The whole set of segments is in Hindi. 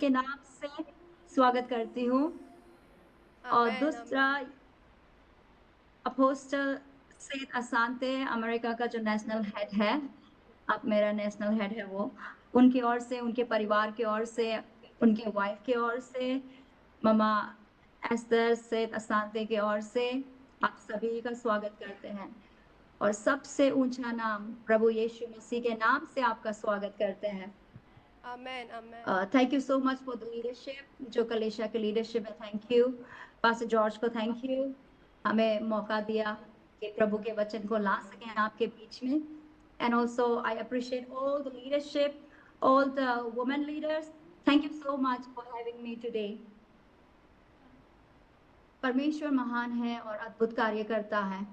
के नाम से स्वागत करती हूँ। और Amen, दूसरा amen. अपोस्टल सैयद असांते, अमेरिका का जो नेशनल हेड है, अब मेरा नेशनल हेड है वो, उनकी ओर से, उनके परिवार की ओर से, उनके वाइफ की ओर से, ममा एस्तर सैयद असांते की ओर से आप सभी का स्वागत करते हैं। और सबसे ऊंचा नाम प्रभु यीशु मसीह के नाम से आपका स्वागत करते हैं। Amen, amen. Thank you so much for the leadership, जो कलेशा की लीडरशिप है। थैंक यू पास्टर जॉर्ज को, थैंक यू हमें मौका दिया कि प्रभु के वचन को ला सकें आपके बीच में। And also I appreciate all the leadership, all the women leaders. Thank you so much for having me today. परमेश्वर महान है और अद्भुत कार्य करता है।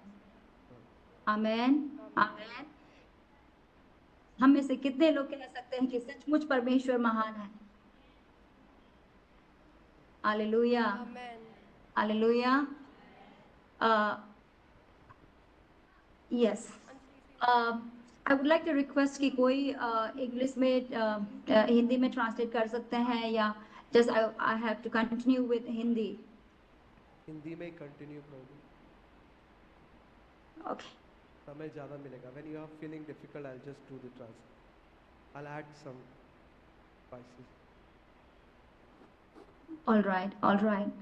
आमेन, Amen. आमेन। हम में से कितने लोग कह सकते हैं कि सचमुच परमेश्वर महान है? Hallelujah, Amen. Hallelujah. Yes, I would like to request कि कोई इंग्लिश में हिंदी में ट्रांसलेट कर सकते हैं, या just I have to continue with Hindi. Hindi में कंटिन्यू करोगे, ओके, समय ज़्यादा मिलेगा. When you are feeling difficult I just do the translate. I add some spices. All right, all right.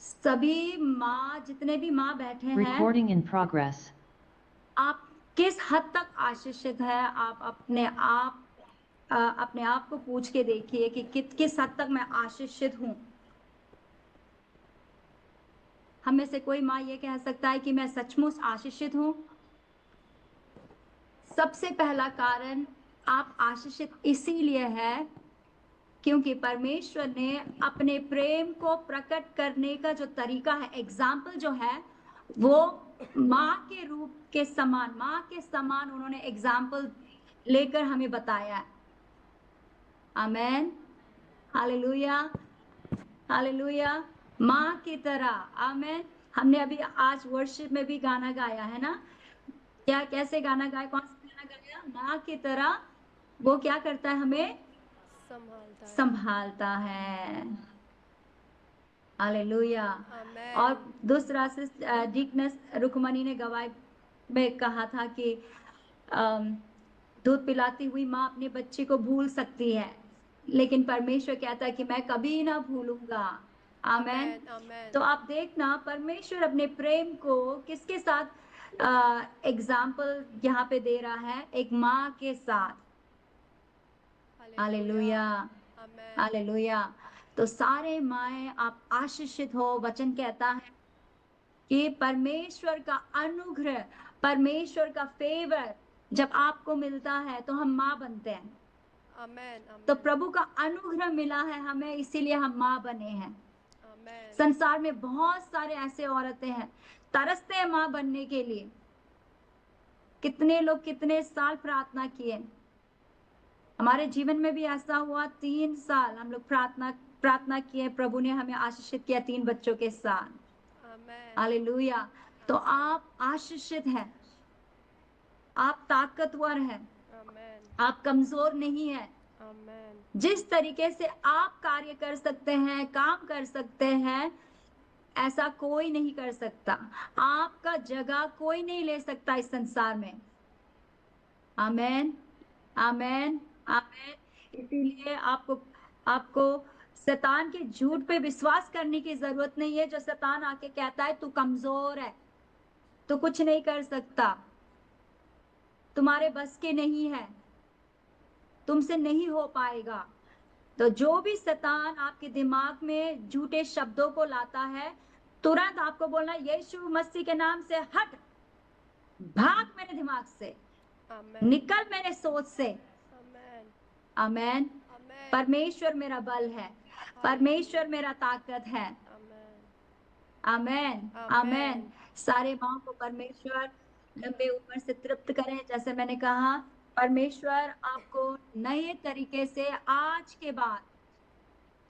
सभी माँ, जितने भी माँ बैठे हैं, Recording in progress. आप किस हद तक आशीषित है? आप अपने आप को पूछ के देखिए कि किस हद तक मैं आशीषित हूँ। हम में से कोई माँ ये कह सकता है कि मैं सचमुच आशीषित हूँ? सबसे पहला कारण आप आशीषित इसीलिए है क्योंकि परमेश्वर ने अपने प्रेम को प्रकट करने का जो तरीका है, एग्जाम्पल जो है, वो माँ के रूप के समान, माँ के समान उन्होंने एग्जाम्पल लेकर हमें बताया है। आमेन, हालेलुया, हालेलुया। माँ की तरह, आमेन। हमने अभी आज वर्शिप में भी गाना गाया है ना? क्या, कैसे गाना गाया? कौन सा गाना गाया? माँ की तरह वो क्या करता है? हमें संभालता है. संभालता है। हालेलुया। और Amen. दूसरा से डीकनेस रुकमणी ने गवाही में कहा था कि अम, दूध पिलाती हुई माँ अपने बच्चे को भूल सकती है, लेकिन परमेश्वर कहता है कि मैं कभी ना भूलूंगा। आमेन। Amen. Amen. तो आप देखना परमेश्वर अपने प्रेम को किसके साथ एग्जाम्पल यहाँ पे दे रहा है? एक माँ के साथ। Hallelujah, Hallelujah. Amen. हालेलुया। तो सारे माएँ आप आशीषित हो। वचन कहता है कि परमेश्वर का अनुग्रह, परमेश्वर का फेवर जब आपको मिलता है तो हम माँ बनते हैं। Amen. तो Amen. प्रभु का अनुग्रह मिला है हमें, इसीलिए हम माँ बने हैं। Amen. संसार में बहुत सारे ऐसे औरतें हैं, तरसते हैं माँ बनने के लिए। कितने लोग कितने साल प्रार्थना किए। हमारे जीवन में भी ऐसा हुआ, 3 साल हम लोग प्रार्थना प्रार्थना किए, प्रभु ने हमें आशीषित किया 3 बच्चों के साथ। Amen. हालेलुया। तो Amen. आप आशीषित हैं, आप ताकतवर हैं, Amen. आप कमजोर नहीं हैं। Amen. जिस तरीके से आप कार्य कर सकते हैं, काम कर सकते हैं, ऐसा कोई नहीं कर सकता। आपका जगह कोई नहीं ले सकता इस संसार में। आमेन, आमेन, आमेन। इसीलिए आपको आपको शैतान के झूठ पे विश्वास करने की जरूरत नहीं है। जो शैतान आके कहता है तू कमजोर है, तू कुछ नहीं कर सकता, तुम्हारे बस के नहीं है, तुमसे नहीं हो पाएगा, तो जो भी शैतान आपके दिमाग में झूठे शब्दों को लाता है, तुरंत आपको बोलना यीशु मसीह के नाम से हट, भाग मेरे दिमाग से, Amen. निकल मेरे सोच से। Amen. आमेन। Amen. परमेश्वर मेरा बल है, परमेश्वर Hallelujah. मेरा ताकत है। Amen. आमेन, आमेन। Amen. सारे माओ को परमेश्वर लंबे उम्र से तृप्त करें। जैसे मैंने कहा, परमेश्वर आपको नए तरीके से आज के बाद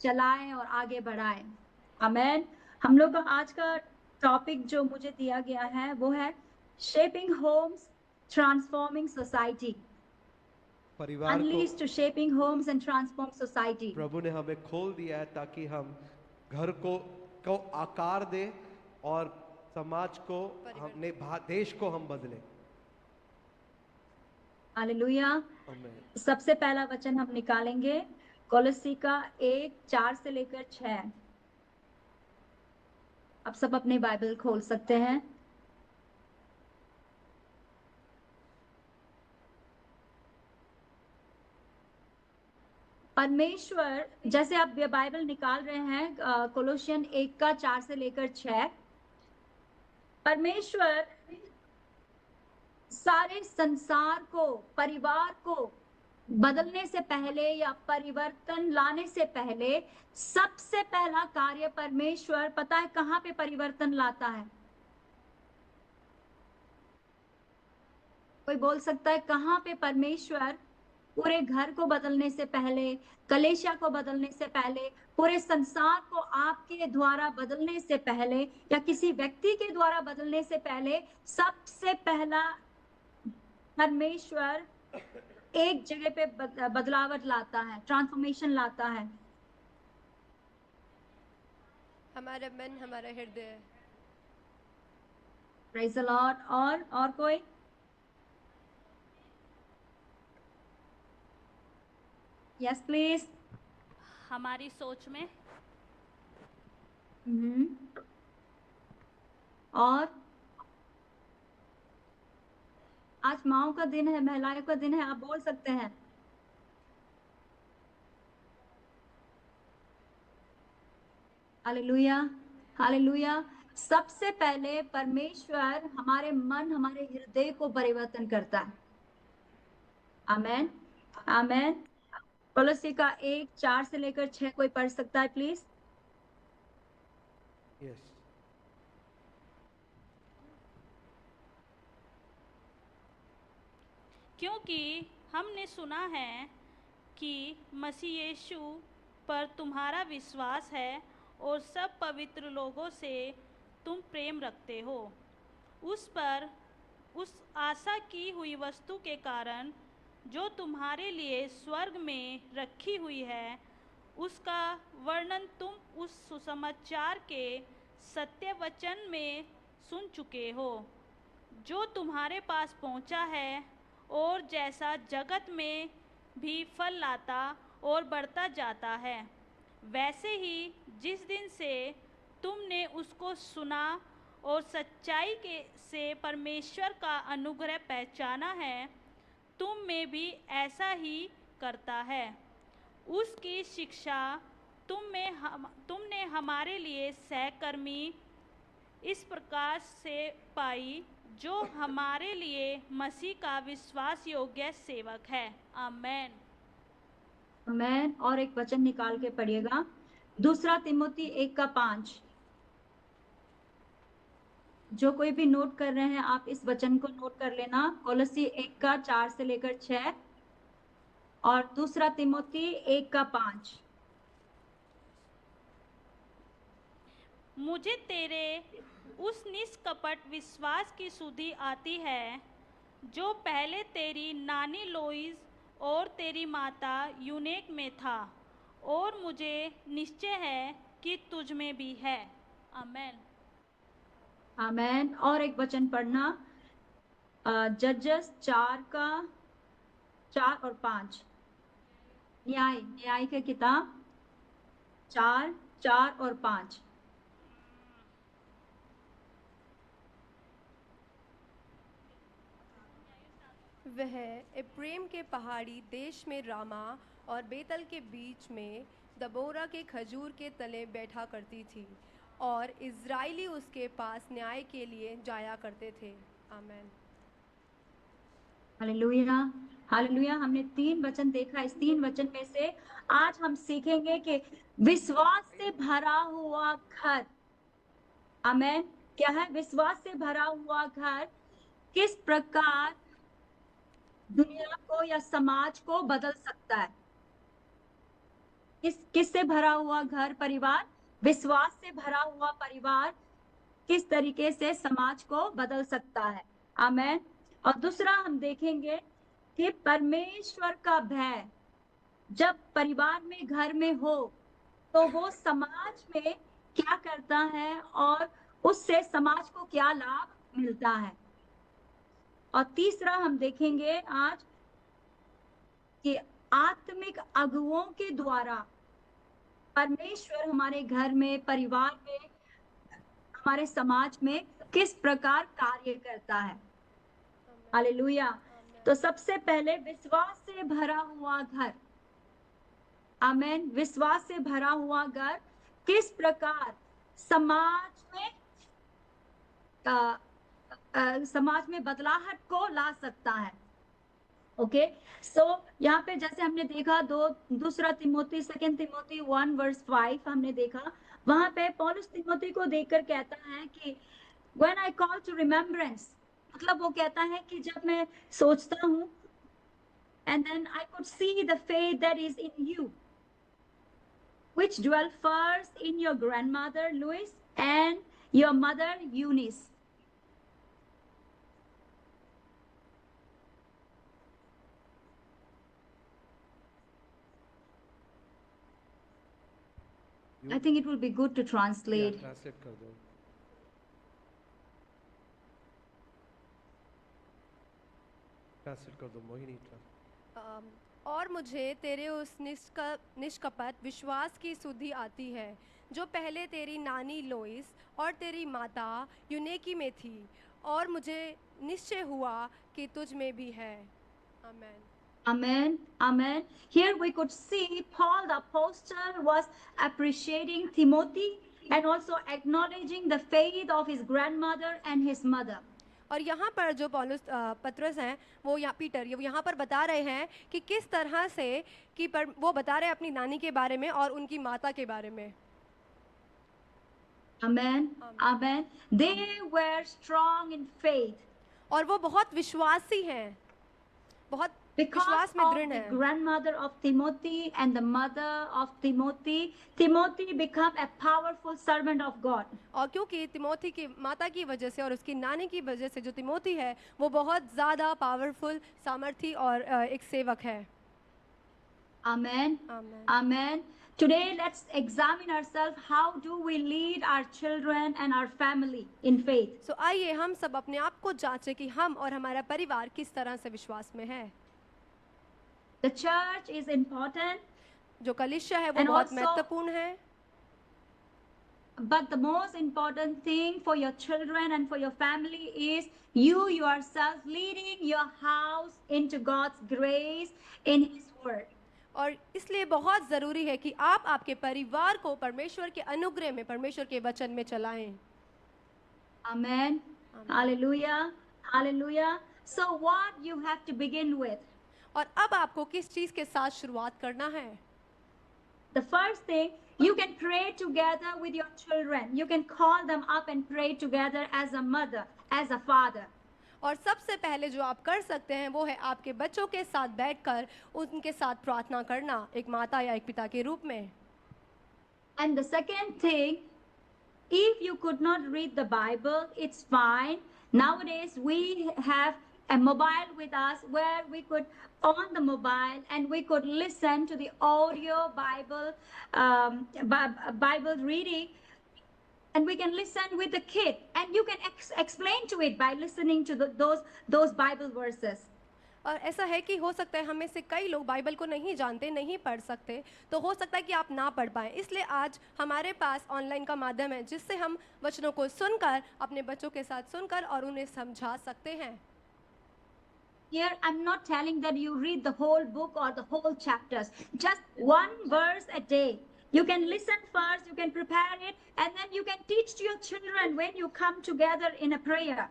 चलाएं और आगे बढ़ाएं। आमेन। हम लोग का आज का टॉपिक जो मुझे दिया गया है वो है शेपिंग होम्स, ट्रांसफॉर्मिंग सोसाइटी। परिवार को unleashed to shaping homes and transform society. प्रभु ने हमें खोल दिया है ताकि हम घर को आकार दे और समाज को हमने देश को हम बदले। हालेलुया। आमीन। सबसे पहला वचन हम निकालेंगे कोलोसी का 1:4 से लेकर 6। आप सब अपने बाइबल खोल सकते हैं। परमेश्वर, जैसे आप बाइबल निकाल रहे हैं कोलोसियन 1:4 से लेकर 6, परमेश्वर सारे संसार को, परिवार को बदलने से पहले या परिवर्तन लाने से पहले सबसे पहला कार्य परमेश्वर पता है कहां पे परिवर्तन लाता है? कोई बोल सकता है कहां पे परमेश्वर पूरे घर को बदलने से पहले, कलीसिया को बदलने से पहले, पूरे संसार को आपके द्वारा बदलने से पहले या किसी व्यक्ति के द्वारा बदलने से पहले सबसे पहला परमेश्वर एक जगह पे बदलावट लाता है, ट्रांसफॉर्मेशन लाता है? हमारा मन, हमारा हृदय। Praise the Lord. और कोई? Yes please. हमारी सोच में। और आज माओ का दिन है, महिलाओं का दिन है, आप बोल सकते हैं। Hallelujah, hallelujah. सबसे पहले परमेश्वर हमारे मन, हमारे हृदय को परिवर्तन करता है। आमेन, आमेन। कोलोसी का 1:4 से लेकर 6 कोई पढ़ सकता है प्लीज? यस। क्योंकि हमने सुना है कि मसीह यीशु पर तुम्हारा विश्वास है और सब पवित्र लोगों से तुम प्रेम रखते हो, उस पर उस आशा की हुई वस्तु के कारण जो तुम्हारे लिए स्वर्ग में रखी हुई है, उसका वर्णन तुम उस सुसमाचार के सत्य वचन में सुन चुके हो, जो तुम्हारे पास पहुंचा है और जैसा जगत में भी फल लाता और बढ़ता जाता है, वैसे ही जिस दिन से तुमने उसको सुना और सच्चाई से परमेश्वर का अनुग्रह पहचाना है, तुम में भी ऐसा ही करता है। उसकी शिक्षा तुमने हमारे लिए सहकर्मी इस प्रकार से पाई, जो हमारे लिए मसीह का विश्वास योग्य सेवक है। आमेन, आमेन। और एक वचन निकाल के पढ़िएगा, 2 तिमोथी 1:5। जो कोई भी नोट कर रहे हैं आप इस वचन को नोट कर लेना। कोलोसी 1:4 से लेकर 6 और 2 तिमोथी 1:5। मुझे तेरे उस निष्कपट विश्वास की सुधि आती है जो पहले तेरी नानी लोइस और तेरी माता यूनेक में था, और मुझे निश्चय है कि तुझ में भी है। आमेन, आमेन। और एक वचन पढ़ना, जजेस 4:4 और 5। न्याय के किताब 4:4 और 5। वह एप्रेम के पहाड़ी देश में रामा और बेतल के बीच में दबोरा के खजूर के तले बैठा करती थी, और इज़राइली उसके पास न्याय के लिए जाया करते थे। आमेन। Hallelujah, hallelujah. हमने 3 वचन देखा। इस 3 वचन में से आज हम सीखेंगे कि विश्वास से भरा हुआ घर, आमेन, क्या है? विश्वास से भरा हुआ घर किस प्रकार दुनिया को या समाज को बदल सकता है। किससे भरा हुआ घर, परिवार? विश्वास से भरा हुआ परिवार किस तरीके से समाज को बदल सकता है। आमेन। और दूसरा हम देखेंगे कि परमेश्वर का भय जब परिवार में घर में हो तो वो समाज में क्या करता है और उससे समाज को क्या लाभ मिलता है। और तीसरा हम देखेंगे आज कि आत्मिक अगुओं के द्वारा परमेश्वर हमारे घर में, परिवार में, हमारे समाज में किस प्रकार कार्य करता है। हालेलुया। तो सबसे पहले विश्वास से भरा हुआ घर, आमेन, विश्वास से भरा हुआ घर किस प्रकार समाज में बदलाहट को ला सकता है। ओके, सो यहाँ पे जैसे हमने देखा दूसरा तिमोथी, सेकंड तिमोथी 1:5 हमने देखा, वहां पे पौलुस तिमोथी को देखकर कहता है कि when I call to remembrance, मतलब वो कहता है कि जब मैं सोचता हूँ and then I could see the faith that is in you, which dwelt first in your grandmother Lois and your mother Eunice. I think it will be good to translate. Translate कर दो। ट्रांसलेट कर दो मोहिनी। और मुझे तेरे उस निष्कपट विश्वास की सुधि आती है जो पहले तेरी नानी लोइस और तेरी माता यूनेकी में थी, और मुझे निश्चय हुआ कि तुझ में भी है। आमेन। Amen. Amen. Here we could see Paul the apostle was appreciating Timothy and also acknowledging the faith of his grandmother and his mother. और यहाँ पर जो पत्रस हैं वो यहाँ पर बता रहे हैं कि किस तरह से वो बता रहे हैं अपनी नानी के बारे में और उनकी माता के बारे में। Amen. Amen. They were strong in faith. और वो बहुत विश्वासी हैं, बहुत Because विश्वास में of दृढ़ the हैं। grandmother of Timothy and the mother of Timothy, Timothy became a powerful servant of God. और क्योंकि तिमोथी की माता की वजह से और उसकी नानी की वजह से जो तिमोथी है वो बहुत ज़्यादा पावरफुल, सामर्थी और एक सेवक है। Amen. Amen. Amen. Today let's examine ourselves, how do we lead our children and our family in faith. So आइए हम सब अपने आप को जांचें कि हम और हमारा परिवार किस तरह से विश्वास में है। The church is important. जो कलीसिया है वो And बहुत also- महत्वपूर्ण है। But the most important thing for your children and for your family is you yourself leading your house into God's grace in His Word. और इसलिए बहुत ज़रूरी है कि आप आपके परिवार को परमेश्वर के अनुग्रह में, परमेश्वर के वचन में चलाएं। Amen. Hallelujah. Hallelujah. So what you have to begin with? और अब आपको किस चीज़ के साथ शुरुआत करना है? The first thing, you can pray together with your children. You can call them up and pray together as a mother, as a father. और सबसे पहले जो आप कर सकते हैं वो है आपके बच्चों के साथ बैठकर उनके साथ प्रार्थना करना, एक माता या एक पिता के रूप में। And the second thing, if you could not read the Bible, it's fine. Nowadays we have a mobile with us where we could on the mobile and we could listen to the audio Bible Bible reading, and we can listen with the kid, and you can explain to it by listening to those Bible verses. और ऐसा है कि हो सकता है हम में से कई लोग बाइबल को नहीं जानते, नहीं पढ़ सकते, तो हो सकता है कि आप ना पढ़ पाएं। इसलिए आज हमारे पास ऑनलाइन का माध्यम है जिससे हम वचनों को सुनकर अपने बच्चों के साथ सुनकर और उन्हें समझा सकते हैं। Here I'm not telling that you read the whole book or the whole chapters, just one verse a day. You can listen first, you can prepare it, and then you can teach to your children when you come together in a prayer.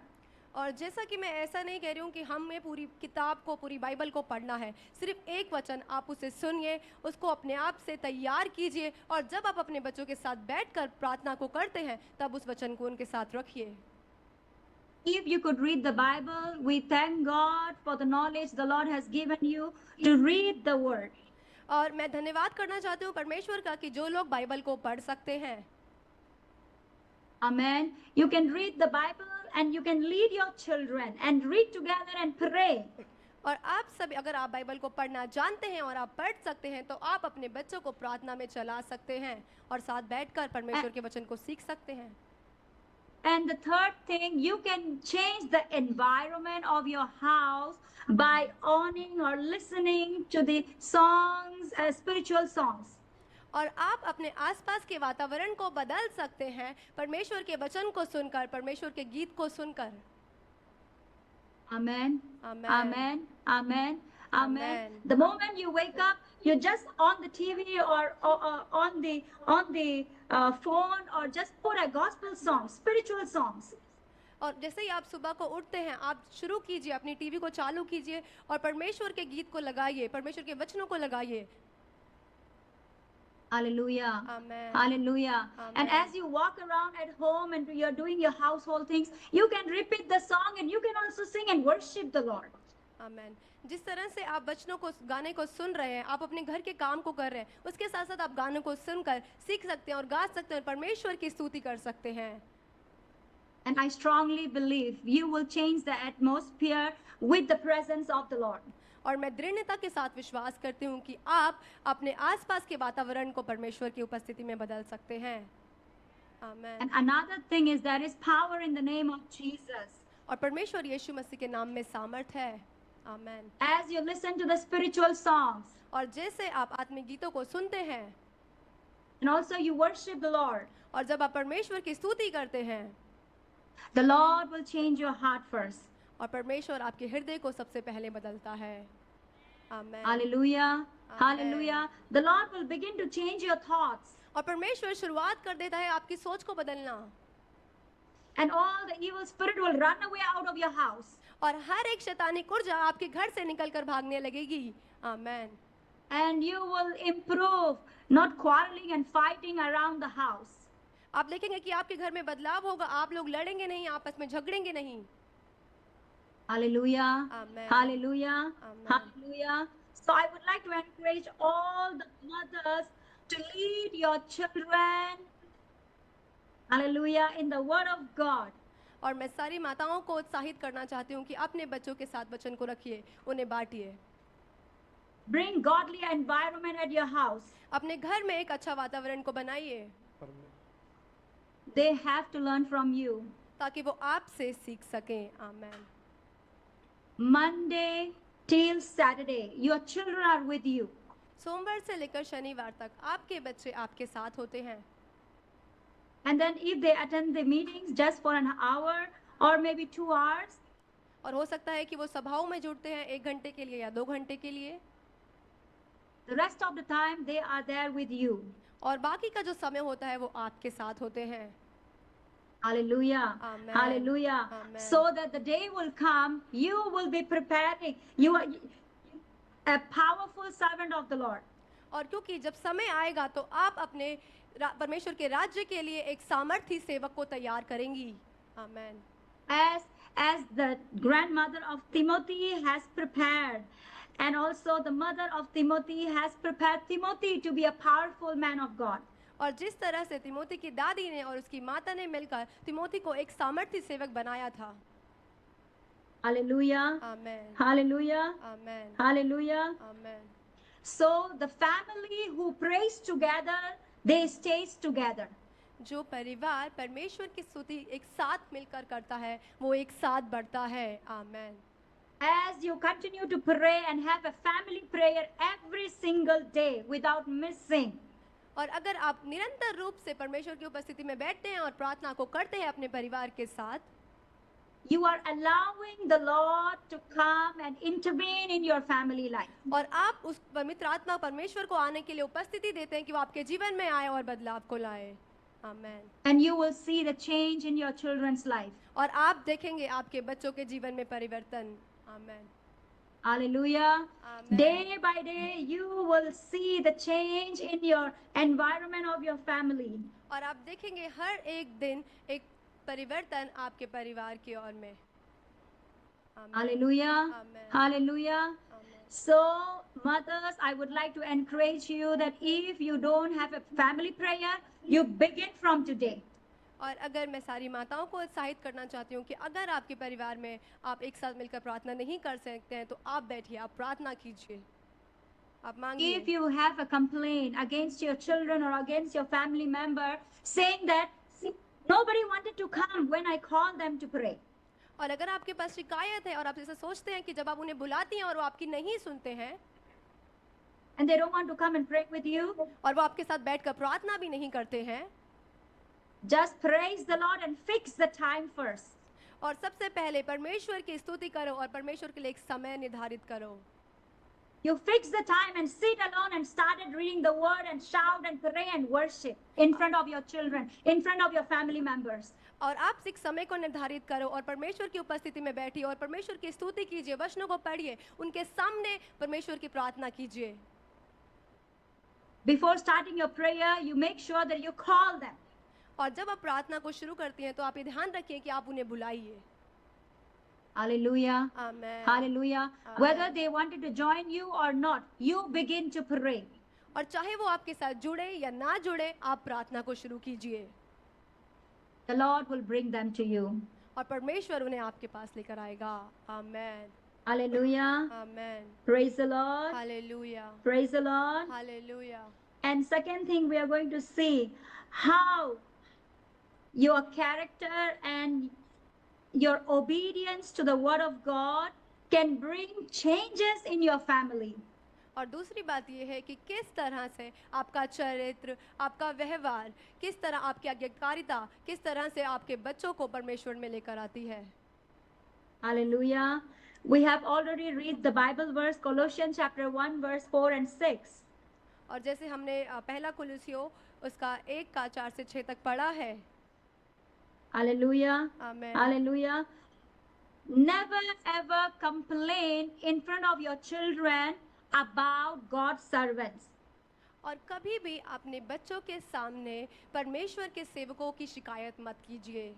और जैसा कि मैं ऐसा नहीं कह रही हूँ कि हमें पूरी किताब को, पूरी बाइबल को पढ़ना है, सिर्फ एक वचन आप उसे सुनिए, उसको अपने आप से तैयार कीजिए, और जब आप अपने बच्चों के साथ बैठकर प्रार्थना को करते हैं तब उस वचन को उनके साथ रखिए। If you could read the Bible, we thank God for the knowledge the Lord has given you to read the word. और मैं धन्यवाद करना चाहती हूँ परमेश्वर का कि जो लोग बाइबल को पढ़ सकते हैं। Amen. You can read the Bible and you can lead your children and read together and pray. और आप सभी अगर आप बाइबल को पढ़ना जानते हैं और आप पढ़ सकते हैं तो आप अपने बच्चों को प्रार्थना में चला सकते हैं और साथ बैठकर परमेश्वर के वचन को सीख सकते हैं। And the third thing, you can change the environment of your house by owning or listening to the songs, spiritual songs. और आप अपने आसपास के वातावरण को बदल सकते हैं परमेश्वर के वचन को सुनकर, परमेश्वर के गीत को सुनकर। Amen. Amen. Amen. Amen. Amen. Amen. The moment you wake up, you're just on the TV or on the phone, or just put a gospel song, spiritual songs. और जैसे ही आप सुबह को उठते हैं आप शुरू कीजिए, अपनी टीवी को चालू कीजिए और परमेश्वर के गीत को लगाइए, परमेश्वर के वचनों को लगाइए। Hallelujah. Amen. Hallelujah. And Amen. as you walk around at home and you're doing your household things, you can repeat the song and you can also sing and worship the Lord. आमेन। जिस तरह से आप वचनों को, गाने को सुन रहे हैं, आप अपने घर के काम को कर रहे हैं, उसके साथ साथ आप गानों को सुनकर सीख सकते हैं और गा सकते हैं, परमेश्वर की स्तुति कर सकते हैं। And I strongly believe you will change the atmosphere with the presence of the Lord. और मैं दृढ़ता के साथ विश्वास करती हूँ कि आप अपने आसपास के वातावरण को परमेश्वर की उपस्थिति में बदल सकते हैं। आमेन। And another thing is there is power in the name of Jesus. और परमेश्वर यीशु मसीह के नाम में सामर्थ है। आमेन। As you listen to the spiritual songs और जैसे आप आत्मिक गीतों को सुनते हैं and also you worship the Lord, और जब आप परमेश्वर की स्तुति करते हैं, the Lord will change your heart first. और परमेश्वर आपके हृदय को सबसे पहले बदलता है। आमेन। Hallelujah. Amen. Hallelujah. The Lord will begin to change your thoughts. और परमेश्वर शुरुआत कर देता है आपकी सोच को बदलना, And all the evil spirit will run away out of your house. और हर एक शैतानिक ऊर्जा आपके घर से निकलकर भागने लगेगी। आमेन। And you will improve, not quarreling and fighting around the house. आप देखेंगे कि आपके घर में बदलाव होगा, आप लोग लड़ेंगे नहीं, आपस में झगड़ेंगे नहीं। Hallelujah. Amen. Hallelujah. Amen. Hallelujah. So I would like to encourage all the mothers to lead your children, hallelujah, in the word of God. और मैं सारी माताओं को उत्साहित करना चाहती हूँ कि अपने बच्चों के साथ वचन को रखिए, उन्हें बांटिए। Bring godly environment at your house. अपने घर में एक अच्छा वातावरण को बनाइए They have to learn from you. ताकि वो आपसे सीख सकें। आमेन। Monday till Saturday, your children are with you. सोमवार से लेकर शनिवार तक आपके बच्चे आपके साथ होते हैं। And then if they attend the meetings just for an hour or maybe 2 hours, और हो सकता है कि वो सभाओं में जुड़ते हैं 1 घंटे के लिए या 2 घंटे के लिए, the rest of the time they are there with you. और बाकी का जो समय होता है वो आपके साथ होते हैं। Hallelujah. Amen. Hallelujah. Amen. So that the day will come, you will be preparing. You are a powerful servant of the Lord. और क्योंकि जब समय आएगा तो आप अपने परमेश्वर के राज्य के लिए एक सामर्थी सेवक को तैयार करेंगी। आमेन। As the grandmother of Timothy has prepared, and also the mother of Timothy has prepared Timothy to be a powerful man of God. और जिस तरह से तिमोथी की दादी ने और उसकी माता ने मिलकर तिमोथी को एक सामर्थी सेवक बनाया था। Hallelujah. Amen. Hallelujah. Amen. Hallelujah. Amen. So the family who prays together, they stays together. जो परिवार परमेश्वर की स्तुति एक साथ मिलकर करता है वो एक साथ बढ़ता है। आमेन। As you continue to pray and have a family prayer every single day without missing, और अगर आप निरंतर रूप से परमेश्वर की उपस्थिति में बैठते हैं और प्रार्थना को करते हैं अपने परिवार के साथ, you are allowing the Lord to come and intervene in your family life. और आप उस पवित्र आत्मा परमेश्वर को आने के लिए उपस्थिति देते हैं कि वो आपके जीवन में आए और बदलाव को लाए। आमेन। And you will see the change in your children's life. और आप देखेंगे आपके बच्चों के जीवन में परिवर्तन। आमेन। Hallelujah. Amen. Day by day, you will see the change in your environment of your family. और आप देखेंगे हर एक दिन एक परिवर्तन आपके परिवार की ओर में। आमेन। Hallelujah. Amen. Hallelujah. Amen. So, mothers, I would like to encourage you that if you don't have a family prayer, you begin from today. और अगर मैं सारी माताओं को उत्साहित करना चाहती हूँ कि अगर आपके परिवार में आप एक साथ मिलकर प्रार्थना नहीं कर सकते हैं तो आप बैठिए, आप प्रार्थना कीजिए, आप मांगिए। If you have a complaint against your children or against your family member, saying that "See, nobody wanted to come when I called them to pray. और अगर आपके पास शिकायत है और आप ऐसा सोचते हैं कि जब आप उन्हें बुलाती हैं और वो आपकी नहीं सुनते हैं And they don't want to come and pray with you, और वो आपके साथ बैठकर प्रार्थना भी नहीं करते हैं, just praise the Lord and fix the time first. और सबसे पहले परमेश्वर की स्तुति करो और परमेश्वर के लिए एक समय निर्धारित करो। You fix the time and sit alone and started reading the word and shout and pray and worship in front of your children, in front of your family members. और आप एक समय को निर्धारित करो और परमेश्वर की उपस्थिति में बैठिए और परमेश्वर की स्तुति कीजिए, वचनों को पढ़िए, उनके सामने परमेश्वर की प्रार्थना कीजिए। Before starting your prayer, you make sure that you call them. और जब आप प्रार्थना को शुरू करती हैं तो आप ये ध्यान रखिए कि आप उन्हें बुलाइए। Hallelujah. Amen. Hallelujah. Whether they wanted to join you or not, you begin to pray. और चाहे वो आपके साथ जुड़े या ना जुड़े, आप प्रार्थना को शुरू कीजिए The Lord will bring them to you. और परमेश्वर उन्हें आपके पास लेकर आएगा। आमेन। Hallelujah. Amen. Praise the Lord. Hallelujah. Praise the Lord. Hallelujah. And second thing, we are going to see how your character and your obedience to the word of God can bring changes in your family. और दूसरी बात यह है कि किस तरह से आपका चरित्र, आपका व्यवहार, किस तरह आपकी आज्ञाकारिता, किस तरह से आपके बच्चों को परमेश्वर में लेकर आती है। Hallelujah. We have already read the Bible verse Colossians chapter 1 verse 4 and 6. और जैसे हमने पहला कुलुस्सियों उसका 1 का 4 से 6 तक पढ़ा है। Hallelujah. Amen. Hallelujah. Never ever complain in front of your children about God's servants. और कभी भी अपने बच्चों के सामने परमेश्वर के सेवकों की शिकायत मत कीजिए।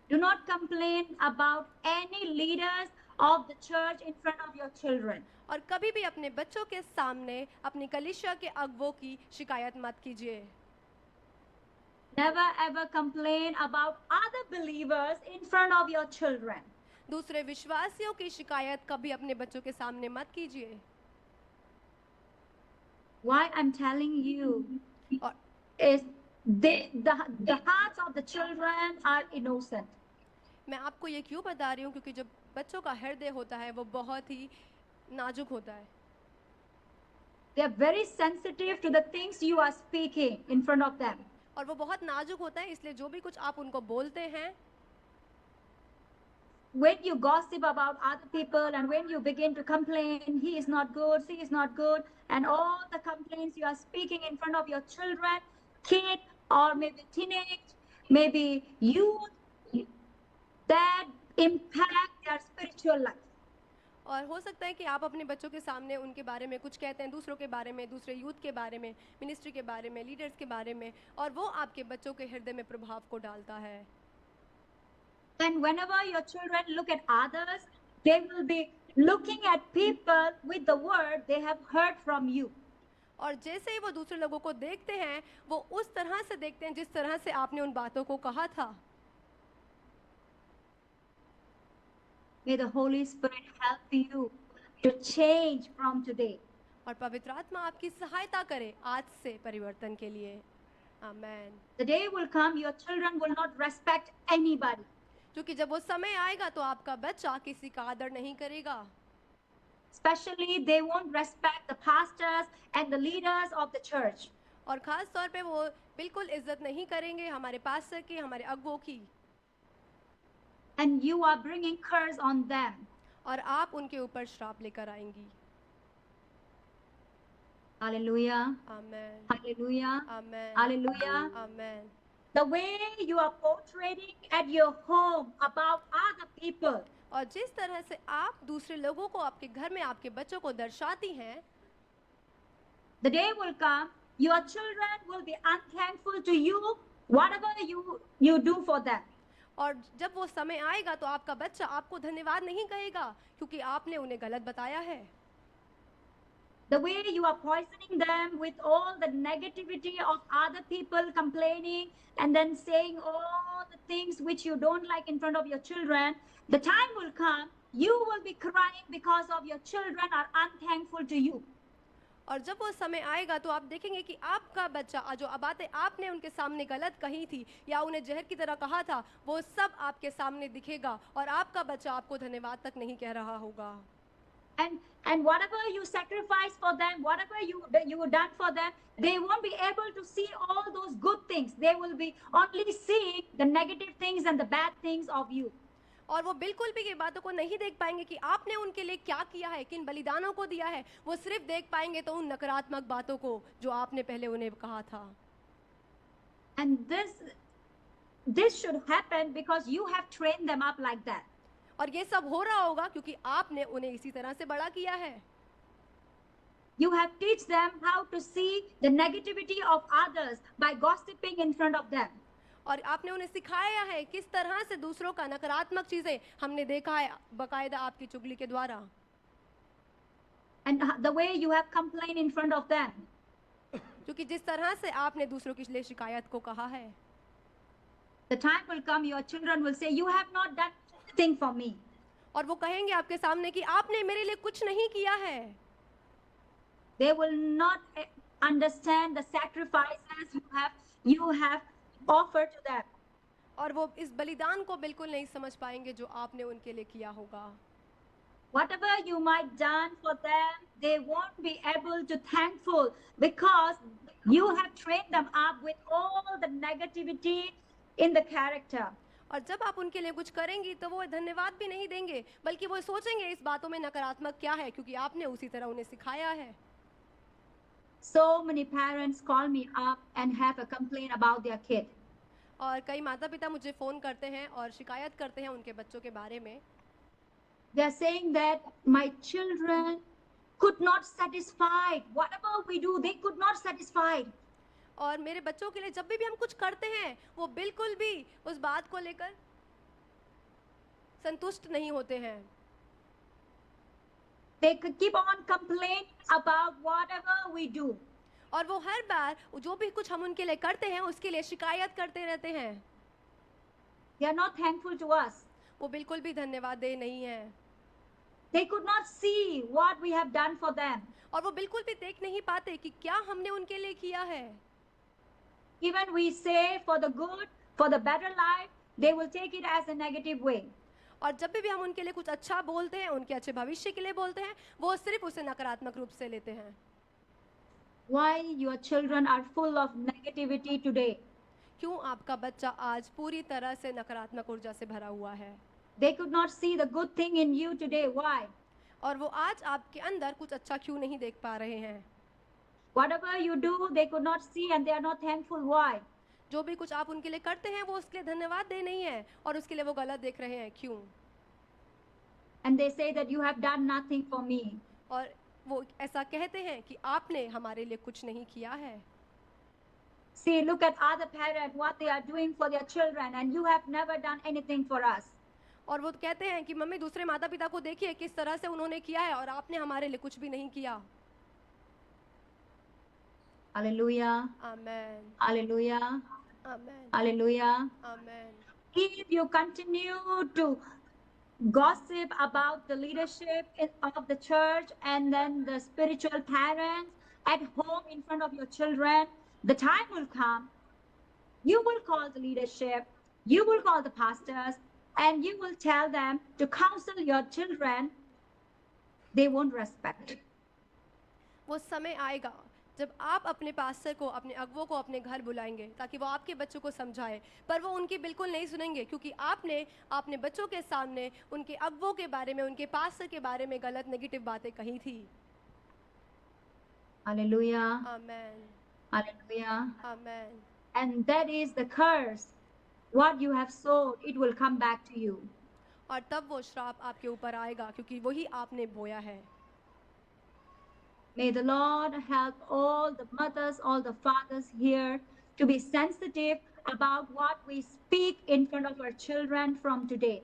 Do not complain about any leaders of the church in front of your children. और कभी भी अपने बच्चों के सामने अपनी कलीसिया के अगुवों की शिकायत मत कीजिए। Never ever complain about other believers in front of your children. दूसरे विश्वासियों की शिकायत कभी अपने बच्चों के सामने मत कीजिए। Why I'm telling you और is the hearts of the children are innocent. मैं आपको ये क्यों बता रही हूँ, क्योंकि जब बच्चों का हृदय होता है वो बहुत ही नाजुक होता है। They are very sensitive to the things you are speaking in front of them. और वो बहुत नाजुक होता है, इसलिए जो भी कुछ आप उनको बोलते हैं, When you gossip about other people and when you begin to complain, he is not good, she is not good, and all the complaints you are speaking in front of your children, kid, or maybe teenage, maybe youth, that impact their spiritual life. और हो सकता है कि आप अपने बच्चों के सामने उनके बारे में कुछ कहते हैं, दूसरों के बारे में, दूसरे यूथ के बारे में, मिनिस्ट्री के बारे में, लीडर्स के बारे में, और वो आपके बच्चों के हृदय में प्रभाव को डालता है। And whenever your children look at others, they will be looking at people with the word they have heard from you. और जैसे ही वो दूसरे लोगों को देखते हैं, वो उस तरह से देखते हैं जिस तरह से आपने उन बातों को कहा था। May the Holy Spirit help you to change from today. और पवित्र आत्मा आपकी सहायता करे आज से परिवर्तन के लिए। आमेन। The day will come, your children will not respect anybody. क्योंकि जब वो समय आएगा तो आपका बच्चा किसी का आदर नहीं करेगा। Especially, they won't respect the pastors and the leaders of the church. और खास तौर पे वो बिल्कुल इज्जत नहीं करेंगे हमारे पास्टर की, हमारे अगुवों की। And you are bringing curse on them. और आप उनके ऊपर श्राप लेकर आएंगी। Hallelujah. Amen. Hallelujah. Amen. Hallelujah. Amen. The way you are portraying at your home about other people, और जिस तरह से आप दूसरे लोगों को आपके घर में आपके बच्चों को दर्शाती हैं, the day will come, your children will be unthankful to you, whatever you do for them. और जब वो समय आएगा तो आपका बच्चा आपको धन्यवाद नहीं कहेगा क्योंकि आपने उन्हें गलत बताया है। The way you are poisoning them with all the negativity of other people complaining and then saying all the things which you don't like in front of your children, the time will come, you will be crying because of your children are unthankful to you. और जब वो समय आएगा तो आप देखेंगे कि आपका बच्चा जो बातें आपने उनके सामने गलत कही थी या उन्हें जहर की तरह कहा था, वो सब आपके सामने दिखेगा और आपका बच्चा आपको धन्यवाद तक नहीं कह रहा होगा। And whatever you sacrifice for them, whatever you done for them, they won't be able to see all those good things. They will be only seeing the negative things and the bad things of you. और वो बिल्कुल भी ये बातों को नहीं देख पाएंगे कि आपने उनके लिए क्या किया है, किन बलिदानों को दिया है। वो सिर्फ देख पाएंगे तो उन नकारात्मक बातों को जो आपने पहले उन्हें कहा था। And this should happen because you have trained them up like that. और ये सब हो रहा होगा क्योंकि आपने उन्हें इसी तरह से बड़ा किया है। You have teach them how to see the negativity of others by gossiping in front of them. और आपने उन्हें सिखाया है किस तरह से दूसरों का नकारात्मक चीजें हमने देखा है बकायदा आपकी चुगली के द्वारा। And the way you have complained in front of them. क्योंकि जिस तरह से आपने दूसरों के लिए शिकायत को कहा है। The time will come, your children will say, you have not done anything for me. और वो कहेंगे आपके सामने कि आपने मेरे लिए कुछ नहीं किया है। They will not understand the sacrifices you have offered to them. और वो इस बलिदान को बिल्कुल नहीं समझ पाएंगे जो आपने उनके लिए किया होगा। Whatever you might done for them, they won't be able to thankful because you have trained them up with all the negativity in the character. और जब आप उनके लिए कुछ करेंगी तो वो धन्यवाद भी नहीं देंगे, बल्कि वो सोचेंगे इस बातों में नकारात्मक क्या है, क्योंकि आपने उसी तरह उन्हें सिखाया है। So many parents call me up and have a complaint about their kid. और कई माता पिता मुझे फोन करते हैं और शिकायत करते हैं उनके बच्चों के बारे में। They are saying that my children could not satisfied. Whatever we do, they could not satisfied. और मेरे बच्चों के लिए जब भी हम कुछ करते हैं वो बिल्कुल भी उस बात को लेकर संतुष्ट नहीं होते हैं। They keep on complaining about whatever we do. और वो हर बार जो भी कुछ हम उनके लिए करते हैं उसके लिए शिकायत करते रहते हैं। They are not thankful to us. वो बिल्कुल भी धन्यवाद दे नहीं है। They could not see what we have done for them. और वो बिल्कुल भी देख नहीं पाते कि क्या हमने उनके लिए किया है। Even we say for the good, for the better life, they will take it as a negative way. और जब भी हम उनके लिए कुछ अच्छा बोलते हैं, उनके अच्छे भविष्य के लिए बोलते हैं, वो सिर्फ उसे नकारात्मक रूप से लेते हैं। Why your children are full of negativity today? क्यों आपका बच्चा आज पूरी तरह से नकारात्मक ऊर्जा से भरा हुआ है? They could not see the good thing in you today. Why? और वो आज आपके अंदर कुछ अच्छा क्यों नहीं देख पा रहे हैं? Whatever you do, they could not see and they are not thankful. Why? जो भी कुछ आप उनके लिए करते हैं वो उसके लिए धन्यवाद दे नहीं है और उसके लिए वो गलत देख रहे हैं। क्यों? And they say that you have done nothing for me. और वो ऐसा कहते हैं कि आपने हमारे लिए कुछ नहीं किया है। See, look at other parents, what they are doing for their children, and you have never done anything for us. और वो कहते हैं कि मम्मी दूसरे माता पिता को देखिए किस तरह से उन्होंने किया है और आपने हमारे लिए कुछ भी नहीं किया। Hallelujah. Amen, Hallelujah. Amen, Hallelujah. Amen. If you continue to gossip about the leadership of the church and then the spiritual parents at home in front of your children, the time will come, you will call the leadership, you will call the pastors, and you will tell them to counsel your children. They won't respect. वो समय आएगा जब आप अपने पास्टर को, अपने अगुवों को अपने घर बुलाएंगे ताकि वो आपके बच्चों को समझाए, पर वो उनकी बिल्कुल नहीं सुनेंगे क्योंकि आपने अपने बच्चों के सामने उनके अगुवों के बारे में, उनके पास्टर के बारे में गलत नेगेटिव बातें कही थी। Hallelujah. Amen, Hallelujah. Amen. And that is the curse. What you have sowed, it will come back to you. और तब वो श्राप आपके ऊपर आएगा क्योंकि वही आपने बोया है। May the Lord help all the mothers, all the fathers here to be sensitive about what we speak in front of our children from today.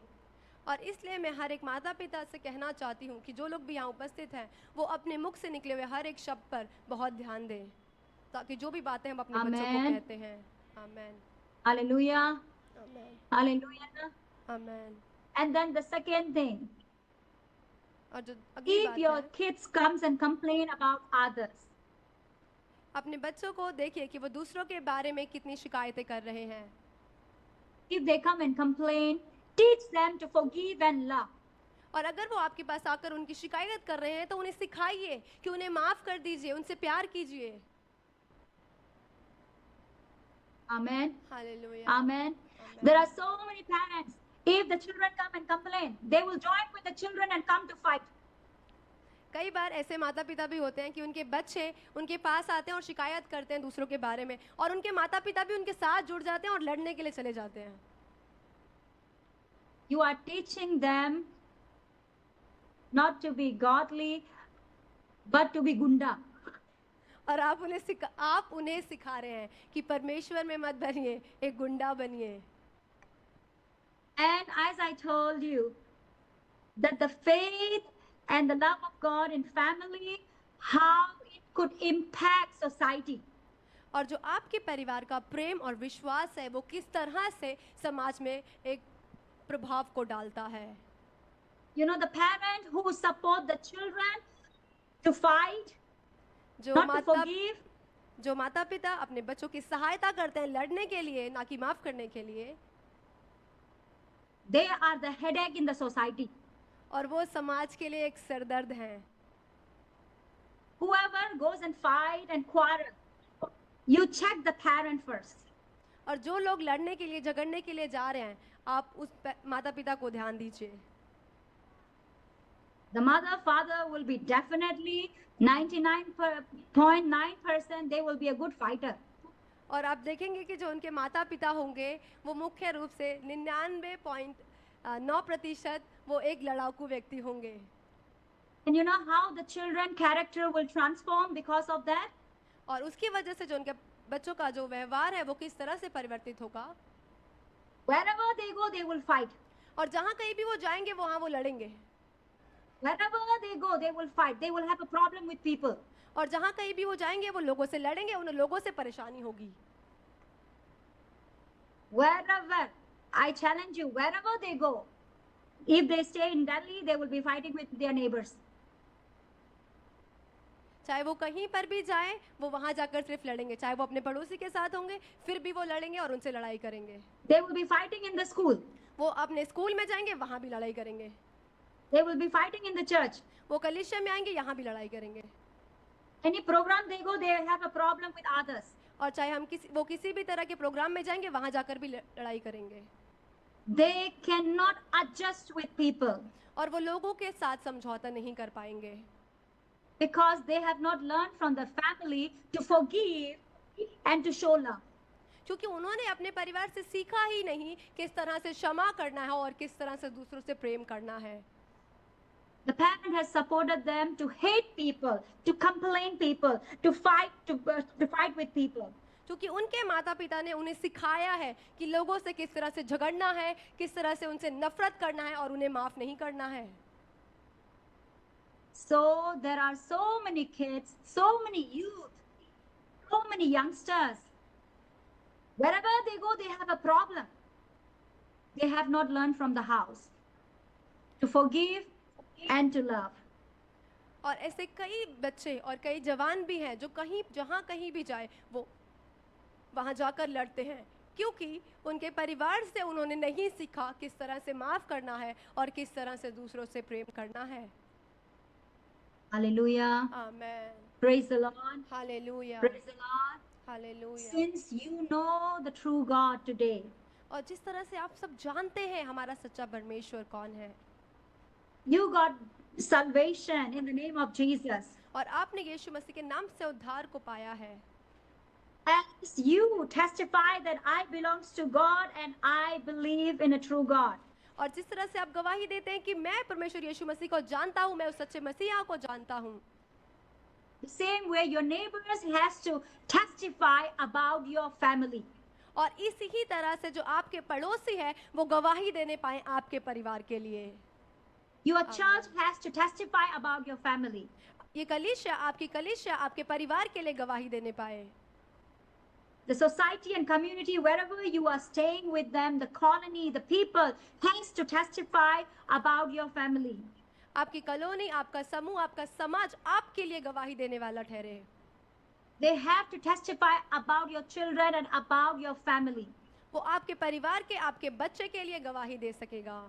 और इसलिए मैं हर एक माता पिता से कहना चाहती हूँ कि जो लोग भी यहाँ उपस्थित हैं वो अपने मुख से निकले हुए हर एक शब्द पर बहुत ध्यान दें, ताकि जो भी बातें हम अपने बच्चों को Amen. कहते हैं। आमेन, Hallelujah. Amen, Hallelujah. Amen. And then the second thing, और जो अगली if बात your है, kids comes and complain about others, अपने बच्चों को देखिए कि वो दूसरों के बारे में कितनी शिकायतें कर रहे हैं। if they come and complain, teach them to forgive and love. और अगर वो आपके पास आकर उनकी शिकायत कर रहे हैं तो उन्हें सिखाइए कि उन्हें माफ कर दीजिए, उनसे प्यार कीजिए। Amen. Hallelujah, Amen. There are so many parents. If the children come and complain, they will join with the children and come to fight. कई बार ऐसे माता पिता भी होते हैं कि उनके बच्चे उनके पास आते हैं और शिकायत करते हैं दूसरों के बारे में, और उनके माता पिता भी उनके साथ जुड़ जाते हैं और लड़ने के लिए चले जाते हैं। You are teaching them not to be godly, but to be gunda. और आप उन्हें सिखा रहे हैं कि परमेश्वर में मत बनिए, एक गुंडा बनिए। And as I told you, that the faith and the love of God in family, how it could impact society. और जो आपके परिवार का प्रेम और विश्वास है वो किस तरह से समाज में एक प्रभाव को डालता है। You know, the parent who support the children to fight, जो माता पिता अपने बच्चों की सहायता करते हैं लड़ने के लिए, ना कि माफ करने के लिए, they are the headache in the society. और वो समाज के लिए एक सरदर्द हैं। Whoever goes and fight and quarrel, you check the parent first. और जो लोग लड़ने के लिए, झगड़ने के लिए जा रहे हैं, आप उस माता पिता को ध्यान दीजिए। The mother, father will be definitely 99.9%, they will be a good fighter. और आप देखेंगे कि जो उनके माता पिता होंगे वो मुख्य रूप से 99.9% वो एक लड़ाकू व्यक्ति होंगे। And you know how the children character will transform because of that? और उसकी वजह से जो उनके बच्चों का जो व्यवहार है वो किस तरह से परिवर्तित होगा। Wherever they go, they will fight. और जहाँ कहीं भी वो जाएंगे वहाँ वो लड़ेंगे। Wherever they go, they will fight. They will have a problem with people. और जहाँ कहीं भी वो जाएंगे वो लोगों से लड़ेंगे, उन लोगों से परेशानी होगी। Wherever, I challenge you, wherever they go, if they stay in Delhi, they will be fighting with their neighbors. चाहे वो कहीं पर भी जाएं, वो वहाँ जाकर सिर्फ लड़ेंगे। चाहे वो अपने पड़ोसी के साथ होंगे, फिर भी वो लड़ेंगे और उनसे लड़ाई करेंगे। They will be fighting in the school. वो अपने स्कूल में जाएंगे, वहाँ भी लड़ाई करेंगे। They will be fighting in the church. वो कलीसिया में आएंगे, यहाँ भी लड़ाई करेंगे। Any program they go, they have a problem with others. और चाहे वो किसी भी तरह के प्रोग्राम में जाएंगे, वहाँ जाकर भी लड़ाई करेंगे। They cannot adjust with people. और वो लोगों के साथ समझौता नहीं कर पाएंगे। Because they have not learned from the family to forgive and to show love. क्योंकि उन्होंने अपने परिवार से सीखा ही नहीं किस तरह से क्षमा करना है और किस तरह से दूसरों से प्रेम करना है। The parent has supported them to hate people, to complain people, to fight with people. क्योंकि उनके माता पिता ने उन्हें सिखाया है कि लोगों से किस तरह से झगड़ना है, किस तरह से उनसे नफरत करना है और उन्हें माफ नहीं करना है। So there are so many kids, so many youth, so many youngsters. Wherever they go, they have a problem. They have not learned from the house to forgive and to love. और ऐसे कई बच्चे और कई जवान भी हैं जो जहाँ कहीं भी जाए वो वहाँ जाकर लड़ते हैं, क्योंकि उनके परिवार से उन्होंने नहीं सीखा किस तरह से माफ करना है और किस तरह से दूसरों से प्रेम करना है। Hallelujah. Amen. Praise the Lord. Hallelujah, Praise the Lord. Hallelujah. Since you know the true God today, और जिस तरह से आप सब जानते हैं हमारा सच्चा परमेश्वर कौन है, you got salvation in the name of Jesus. और आपने यीशु मसीह के नाम से उद्धार को पाया है, As you testify that I belongs to God and I believe in a true God. और जिस तरह से आप गवाही देते हैं कि मैं परमेश्वर यीशु मसीह को जानता हूँ, मैं उस सच्चे मसीहा को जानता हूँ, The same way your neighbors has to testify about your family. और इसी ही तरह से जो आपके पड़ोसी है वो गवाही देने पाए आपके परिवार के लिए। Your church has to testify about your family. ये कलीसिया आपके परिवार के लिए गवाही देने पाए। The society and community, wherever you are staying with them, the colony, the people, has to testify about your family. आपकी कॉलोनी, आपका समूह, आपका समाज आपके लिए गवाही देने वाला ठहरे। They have to testify about your children and about your family. वो आपके परिवार के, आपके बच्चे के लिए गवाही दे सकेगा।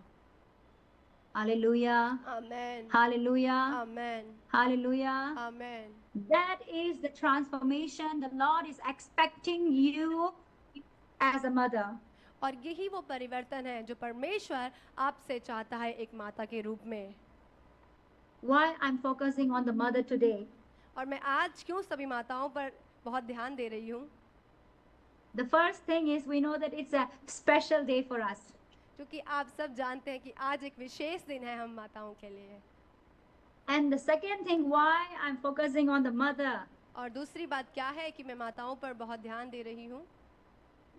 Hallelujah. Amen, Hallelujah. Amen, Hallelujah. Amen. That is the transformation the Lord is expecting you as a mother. और यही वो परिवर्तन है जो परमेश्वर आपसे चाहता है एक माता के रूप में। Why I'm focusing on the mother today? और मैं आज क्यों सभी माताओं पर बहुत ध्यान दे रही हूँ? The first thing is we know that it's a special day for us. क्योंकि आप सब जानते हैं कि आज एक विशेष दिन है हम माताओं के लिए। And the second thing why I'm focusing on the mother, और दूसरी बात क्या है कि मैं माताओं पर बहुत ध्यान दे रही हूँ?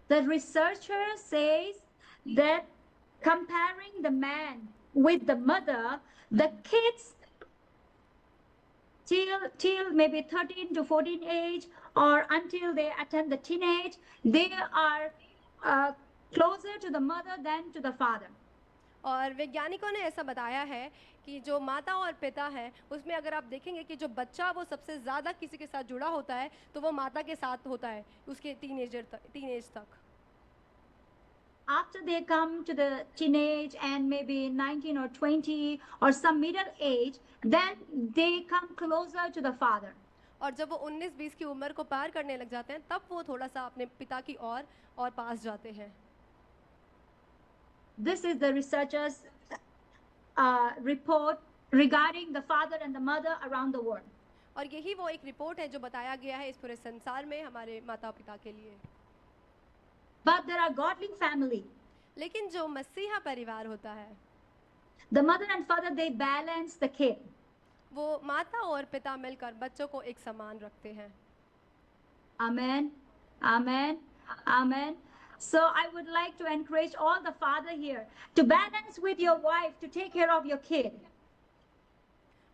the researcher says that comparing the man with the mother, the kids till maybe 13 to 14 age or until they attend the teenage, they are closer to the mother than to the father. और वैज्ञानिकों ने ऐसा बताया है कि जो माता और पिता है उसमें अगर आप देखेंगे कि जो बच्चा वो सबसे ज़्यादा किसी के साथ जुड़ा होता है तो वो माता के साथ होता है उसके टीनेज तक। After they come to the teenage and maybe 19 or 20 or some middle age, then they come closer to the father. और जब वो 19-20 की उम्र को पार करने लग जाते हैं तब वो थोड़ा सा अपने पिता की और पास जाते हैं। This is the researchers' report regarding the father and the mother around the world. और यही वो एक रिपोर्ट है जो बताया गया है इस पूरे संसार में हमारे माता पिता के लिए। But there are godly family. लेकिन जो मसीहा परिवार होता है, The mother and father, they balance the kid. वो माता और पिता मिलकर बच्चों को एक समान रखते हैं। Amen. Amen. Amen. So I would like to encourage all the father here to balance with your wife to take care of your kid.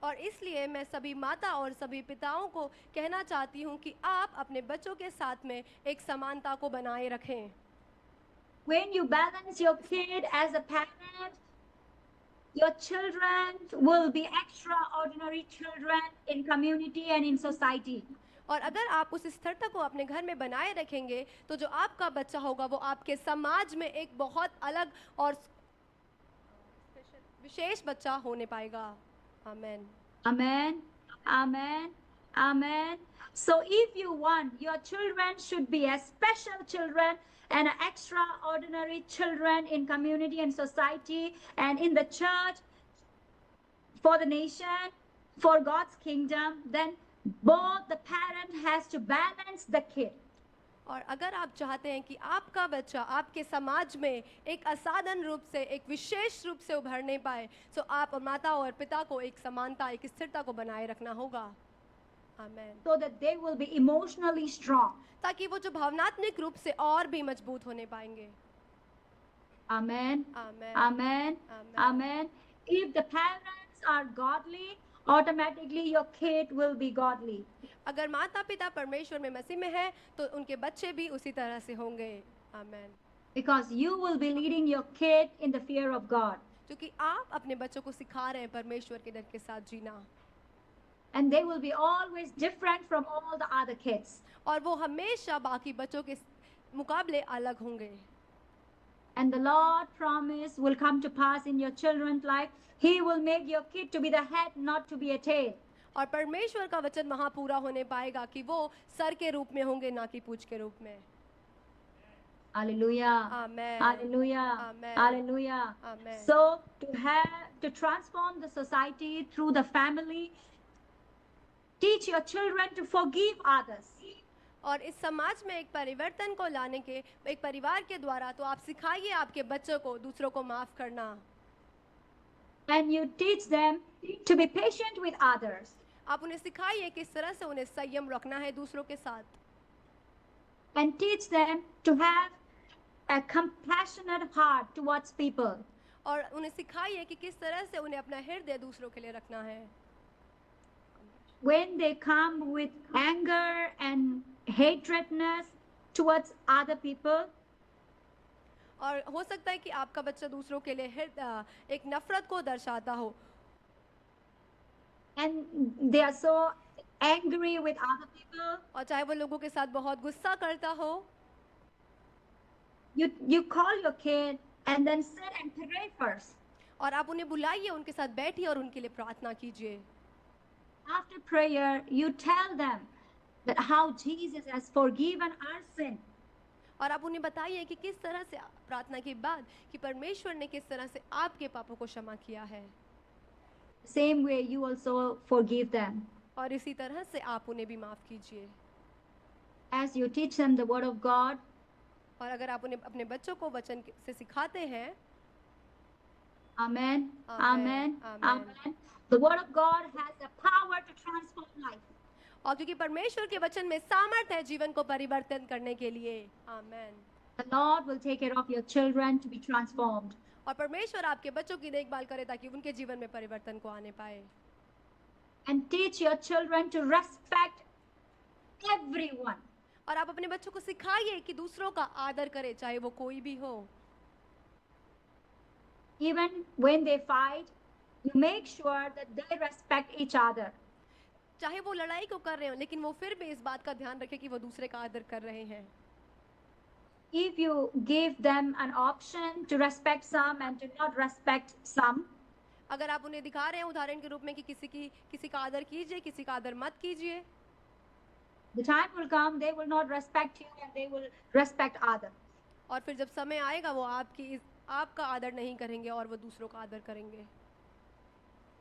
और इसलिए मैं सभी माता और सभी पिताओं को कहना चाहती हूँ कि आप अपने बच्चों के साथ में एक समानता को बनाए रखें। When you balance your kid as a parent, your children will be extraordinary children in community and in society. और अगर आप उस स्थिरता को अपने घर में बनाए रखेंगे तो जो आपका बच्चा होगा वो आपके समाज में एक बहुत अलग और विशेष बच्चा होने पाएगा। आमेन। Amen. Amen. Amen. So if you want, your children should be as special children and extraordinary children in community and society and in the church, for the nation, for God's kingdom, then both the parent has to balance the kid. और अगर आप चाहते हैं कि आपका बच्चा आपके समाज में एक असाधारण रूप से, एक विशेष रूप से उभरने पाए, तो आप माता और पिता को एक समानता, एक स्थिरता को बनाए रखना होगा। आमेन। So that they will be emotionally strong. ताकि वो जो भावनात्मक रूप से और भी मजबूत होने पाएंगे। Amen. Amen. Amen. Amen. If the parents are godly, automatically your kid will be godly. अगर माता पिता परमेश्वर में मसीह में है तो उनके बच्चे भी उसी तरह से होंगे। आमेन। Because you will be leading your kid in the fear of God. क्योंकि आप अपने बच्चों को सिखा रहे हैं परमेश्वर के डर के साथ जीना। And they will be always different from all the other kids. और वो हमेशा बाकी बच्चों के मुकाबले अलग होंगे। And the Lord promise will come to pass in your children's life. He will make your kid to be the head, not to be a tail. और परमेश्वर का वचन वहाँ पूरा होने पाएगा कि वो सर के रूप में होंगे ना कि पूंछ के रूप में। Hallelujah. Amen. Hallelujah. Amen. Hallelujah. Amen. So to transform the society through the family, teach your children to forgive others. और इस समाज में एक परिवर्तन को लाने के एक परिवार के द्वारा तो आप सिखाइए आपके बच्चों को दूसरों को माफ करना। And you teach them to be patient with others. आप उन्हें सिखाइए किस तरह से उन्हें संयम रखना है दूसरों के साथ। And teach them to have a compassionate heart towards people. और उन्हें सिखाइए कि किस तरह से उन्हें अपना हृदय दूसरों के लिए रखना है। When they come with anger and hatredness towards other people, और हो सकता है कि आपका बच्चा दूसरों के लिए एक नफरत को दर्शाता हो, and they are so angry with other people, और चाहे वो लोगों के साथ बहुत गुस्सा करता हो, you call your kid and then sit and pray first. और आप उन्हें बुलाइए, उनके साथ बैठिए और उनके लिए प्रार्थना कीजिए। After prayer, you tell them that how Jesus has forgiven our sin. और आप उन्हें बताइए कि किस तरह से प्रार्थना के बाद कि परमेश्वर ने किस तरह से आपके पापों को क्षमा किया है, Same way, you also forgive them. और इसी तरह से आप उन्हें भी माफ कीजिए। As you teach them the word of God, और अगर आप उन्हें अपने बच्चों को वचन से सिखाते हैं, amen, Amen, amen, amen. amen. The word of God has the power to transform life. और क्योंकि परमेश्वर के वचन में सामर्थ है जीवन को परिवर्तन करने के लिए। आमेन। The Lord will take care of your children to be transformed. और परमेश्वर आपके बच्चों की देखभाल करे ताकि उनके जीवन में परिवर्तन को आने पाए। And teach your children to respect everyone. और आप अपने बच्चों को सिखाइए कि दूसरों का आदर करे, चाहे वो कोई भी हो। Even when they fight, you make sure that they respect each other. चाहे वो लड़ाई को कर रहे हो, लेकिन वो फिर भी इस बात का ध्यान रखे कि वो दूसरे का आदर कर रहे हैं। If you give them an option to respect some and to not respect some, अगर आप उन्हें दिखा रहे हैं उदाहरण के रूप में कि किसी का आदर कीजिए, किसी का आदर मत कीजिए, the time will come they will not respect you and they will respect others. और फिर जब समय आएगा वो आपका आदर नहीं करेंगे और वो दूसरों का आदर करेंगे।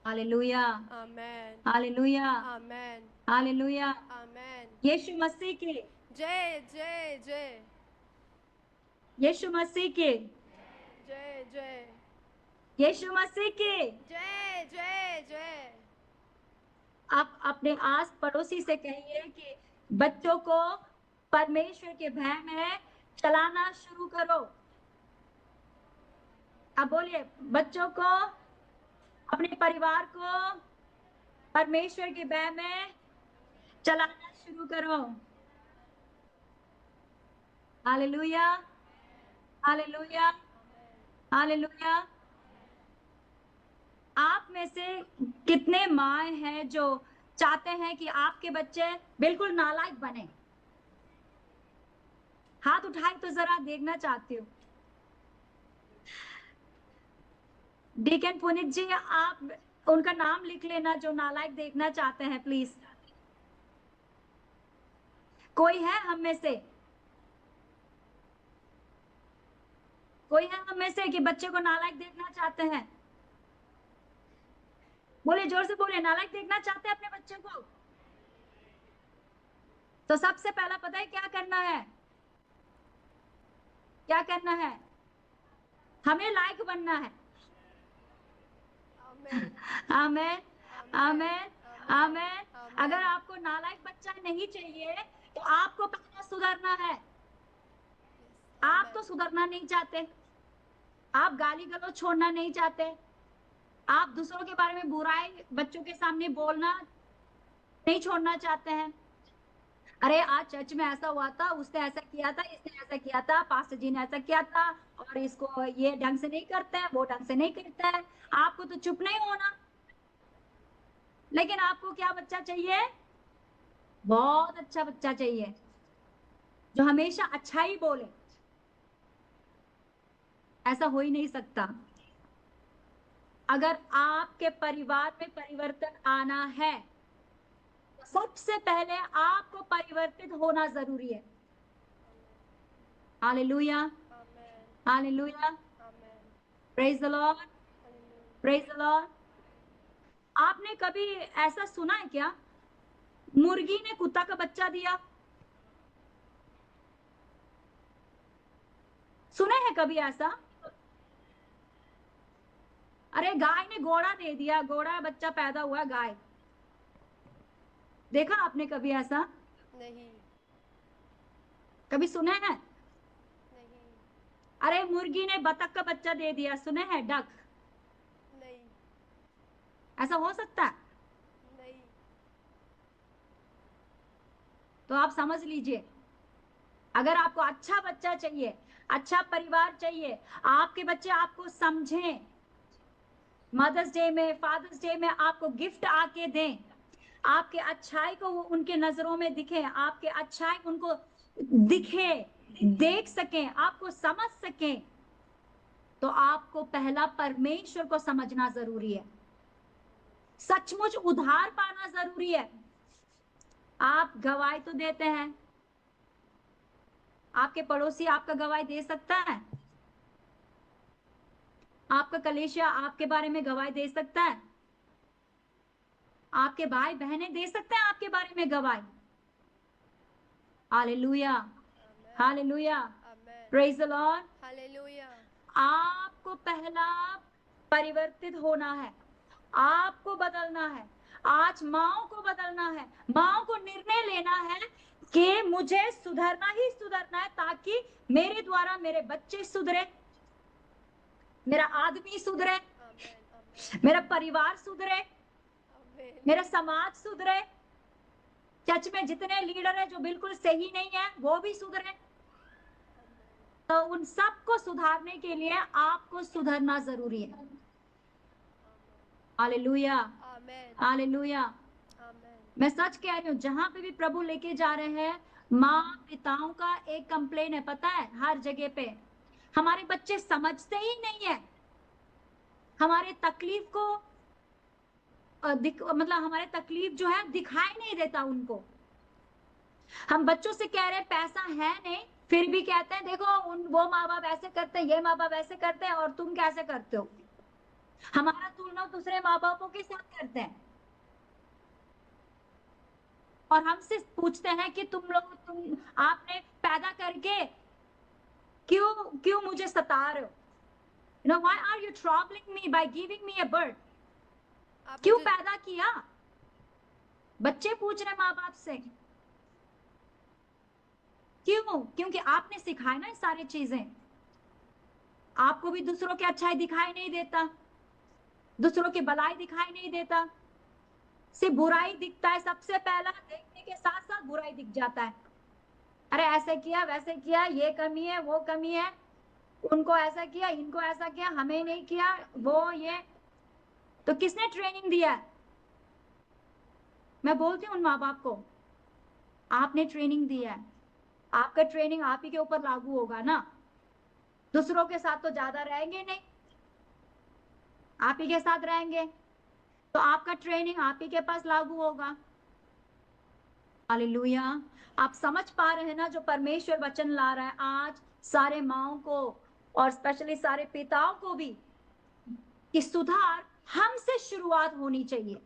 Hallelujah. आमेन, Hallelujah. आमेन, Hallelujah. आमेन। यीशु मसीह के, जय जय जय, यीशु मसीह के, जय जय, यीशु मसीह के। जय जय जय। आप अपने आस पड़ोसी से कहिए कि बच्चों को परमेश्वर के भय में चलाना शुरू करो। आप बोलिए, बच्चों को, अपने परिवार को परमेश्वर के भय में चलाना शुरू करो। Hallelujah, hallelujah, hallelujah. आप में से कितने माँ हैं जो चाहते हैं कि आपके बच्चे बिल्कुल नालायक बने? हाथ उठाए तो जरा देखना चाहती हूँ। डीकन पुनीत जी, आप उनका नाम लिख लेना जो नालायक देखना चाहते हैं, प्लीज। कोई है हम में से? कोई है हम में से कि बच्चे को नालायक देखना चाहते हैं? बोले, जोर से बोले, नालायक देखना चाहते हैं अपने बच्चे को? तो सबसे पहला पता है क्या करना है? क्या करना है? हमें लायक बनना है। आमेन, आमेन, आमेन। अगर आपको नालायक बच्चा नहीं चाहिए तो आपको पहले सुधरना है। आप तो सुधरना नहीं चाहते, आप गाली गलौज छोड़ना नहीं चाहते, आप दूसरों के बारे में बुराई बच्चों के सामने बोलना नहीं छोड़ना चाहते हैं। अरे आज चर्च में ऐसा हुआ था, उसने ऐसा किया था, इसने ऐसा किया था, पास्टर जी ने ऐसा किया था, और इसको ये ढंग से नहीं करते हैं, वो ढंग से नहीं करता है। आपको तो चुप नहीं होना, लेकिन आपको क्या बच्चा चाहिए? बहुत अच्छा बच्चा चाहिए जो हमेशा अच्छा ही बोले। ऐसा हो ही नहीं सकता। अगर आपके परिवार में परिवर्तन आना है तो सबसे पहले आपको परिवर्तित होना जरूरी है। Hallelujah, hallelujah, praise the Lord, praise the Lord. आपने कभी ऐसा सुना है क्या, मुर्गी ने कुत्ता का बच्चा दिया? सुने हैं कभी ऐसा? अरे गाय ने घोड़ा दे दिया, घोड़ा बच्चा पैदा हुआ गाय। देखा आपने कभी ऐसा? नहीं, कभी सुने हैं? नहीं। अरे मुर्गी ने बतख का बच्चा दे दिया, सुने हैं? डक, नहीं, ऐसा हो सकता है? नहीं, तो आप समझ लीजिए, अगर आपको अच्छा बच्चा चाहिए, अच्छा परिवार चाहिए, आपके बच्चे आपको समझें, मदर्स डे में, फादर्स डे में आपको गिफ्ट आके दें, आपके अच्छाई को वो उनके नजरों में दिखे, आपके अच्छाई उनको दिखे, देख सकें, आपको समझ सकें, तो आपको पहला परमेश्वर को समझना जरूरी है, सचमुच उधार पाना जरूरी है। आप गवाही तो देते हैं, आपके पड़ोसी आपका गवाही दे सकता है? आपका कलीसिया आपके बारे में गवाही दे सकता है? आपके भाई बहनें दे सकते हैं आपके बारे में गवाही? Hallelujah, hallelujah, amen, praise the Lord. Hallelujah, आपको पहला परिवर्तित होना है, आपको बदलना है। आज माओ को बदलना है, माओ को निर्णय लेना है कि मुझे सुधरना ही सुधरना है, ताकि मेरे द्वारा मेरे बच्चे सुधरे, मेरा आदमी सुधरे, आमेन, आमेन, मेरा परिवार सुधरे, आमेन, मेरा समाज सुधरे, चर्च में जितने लीडर हैं जो बिल्कुल सही नहीं है वो भी सुधरे। तो उन सबको सुधारने के लिए आपको सुधरना जरूरी है। हालेलुया, आमेन, हालेलुया। आमेन, मैं सच कह रही हूँ, जहां पे भी प्रभु लेके जा रहे हैं, माँ पिताओं का एक कंप्लेन है, पता है, हर जगह पे हमारे बच्चे समझते ही नहीं है, हमारे तकलीफ को मतलब हमारे तकलीफ जो है दिखाई नहीं देता उनको। हम बच्चों से कह रहे हैं पैसा है नहीं, फिर भी कहते हैं देखो उन वो माँ बाप ऐसे करते हैं, ये माँ बाप ऐसे करते हैं, और तुम कैसे करते हो। हमारा तुलना दूसरे माँ बापों के साथ करते हैं, और हमसे पूछते हैं कि तुम आपने पैदा करके क्यों क्यों मुझे सता रहे हो, you know, why are you troubling me by giving me a bird. आप क्यों मुझे पैदा किया, बच्चे पूछ रहे माँ बाप से। क्यों? क्योंकि आपने सिखाया ना ये सारी चीजें। आपको भी दूसरों की अच्छाई दिखाई नहीं देता, दूसरों की भलाई दिखाई नहीं देता, सिर्फ बुराई दिखता है। सबसे पहला देखने के साथ साथ बुराई दिख जाता है, अरे ऐसे किया वैसे किया, ये कमी है वो कमी है, उनको ऐसा किया इनको ऐसा किया, हमें नहीं किया वो ये। तो किसने ट्रेनिंग दिया है? मैं बोलती हूँ उन माँ बाप को, आपने ट्रेनिंग दिया है, आपका ट्रेनिंग आप ही के ऊपर लागू होगा ना, दूसरों के साथ तो ज्यादा रहेंगे नहीं, आप ही के साथ रहेंगे, तो आपका ट्रेनिंग आप ही के पास लागू होगा। हालेलुया। आप समझ पा रहे हैं ना जो परमेश्वर वचन ला रहा है आज सारे माओं को और स्पेशली सारे पिताओं को भी, कि सुधार हमसे शुरुआत होनी चाहिए।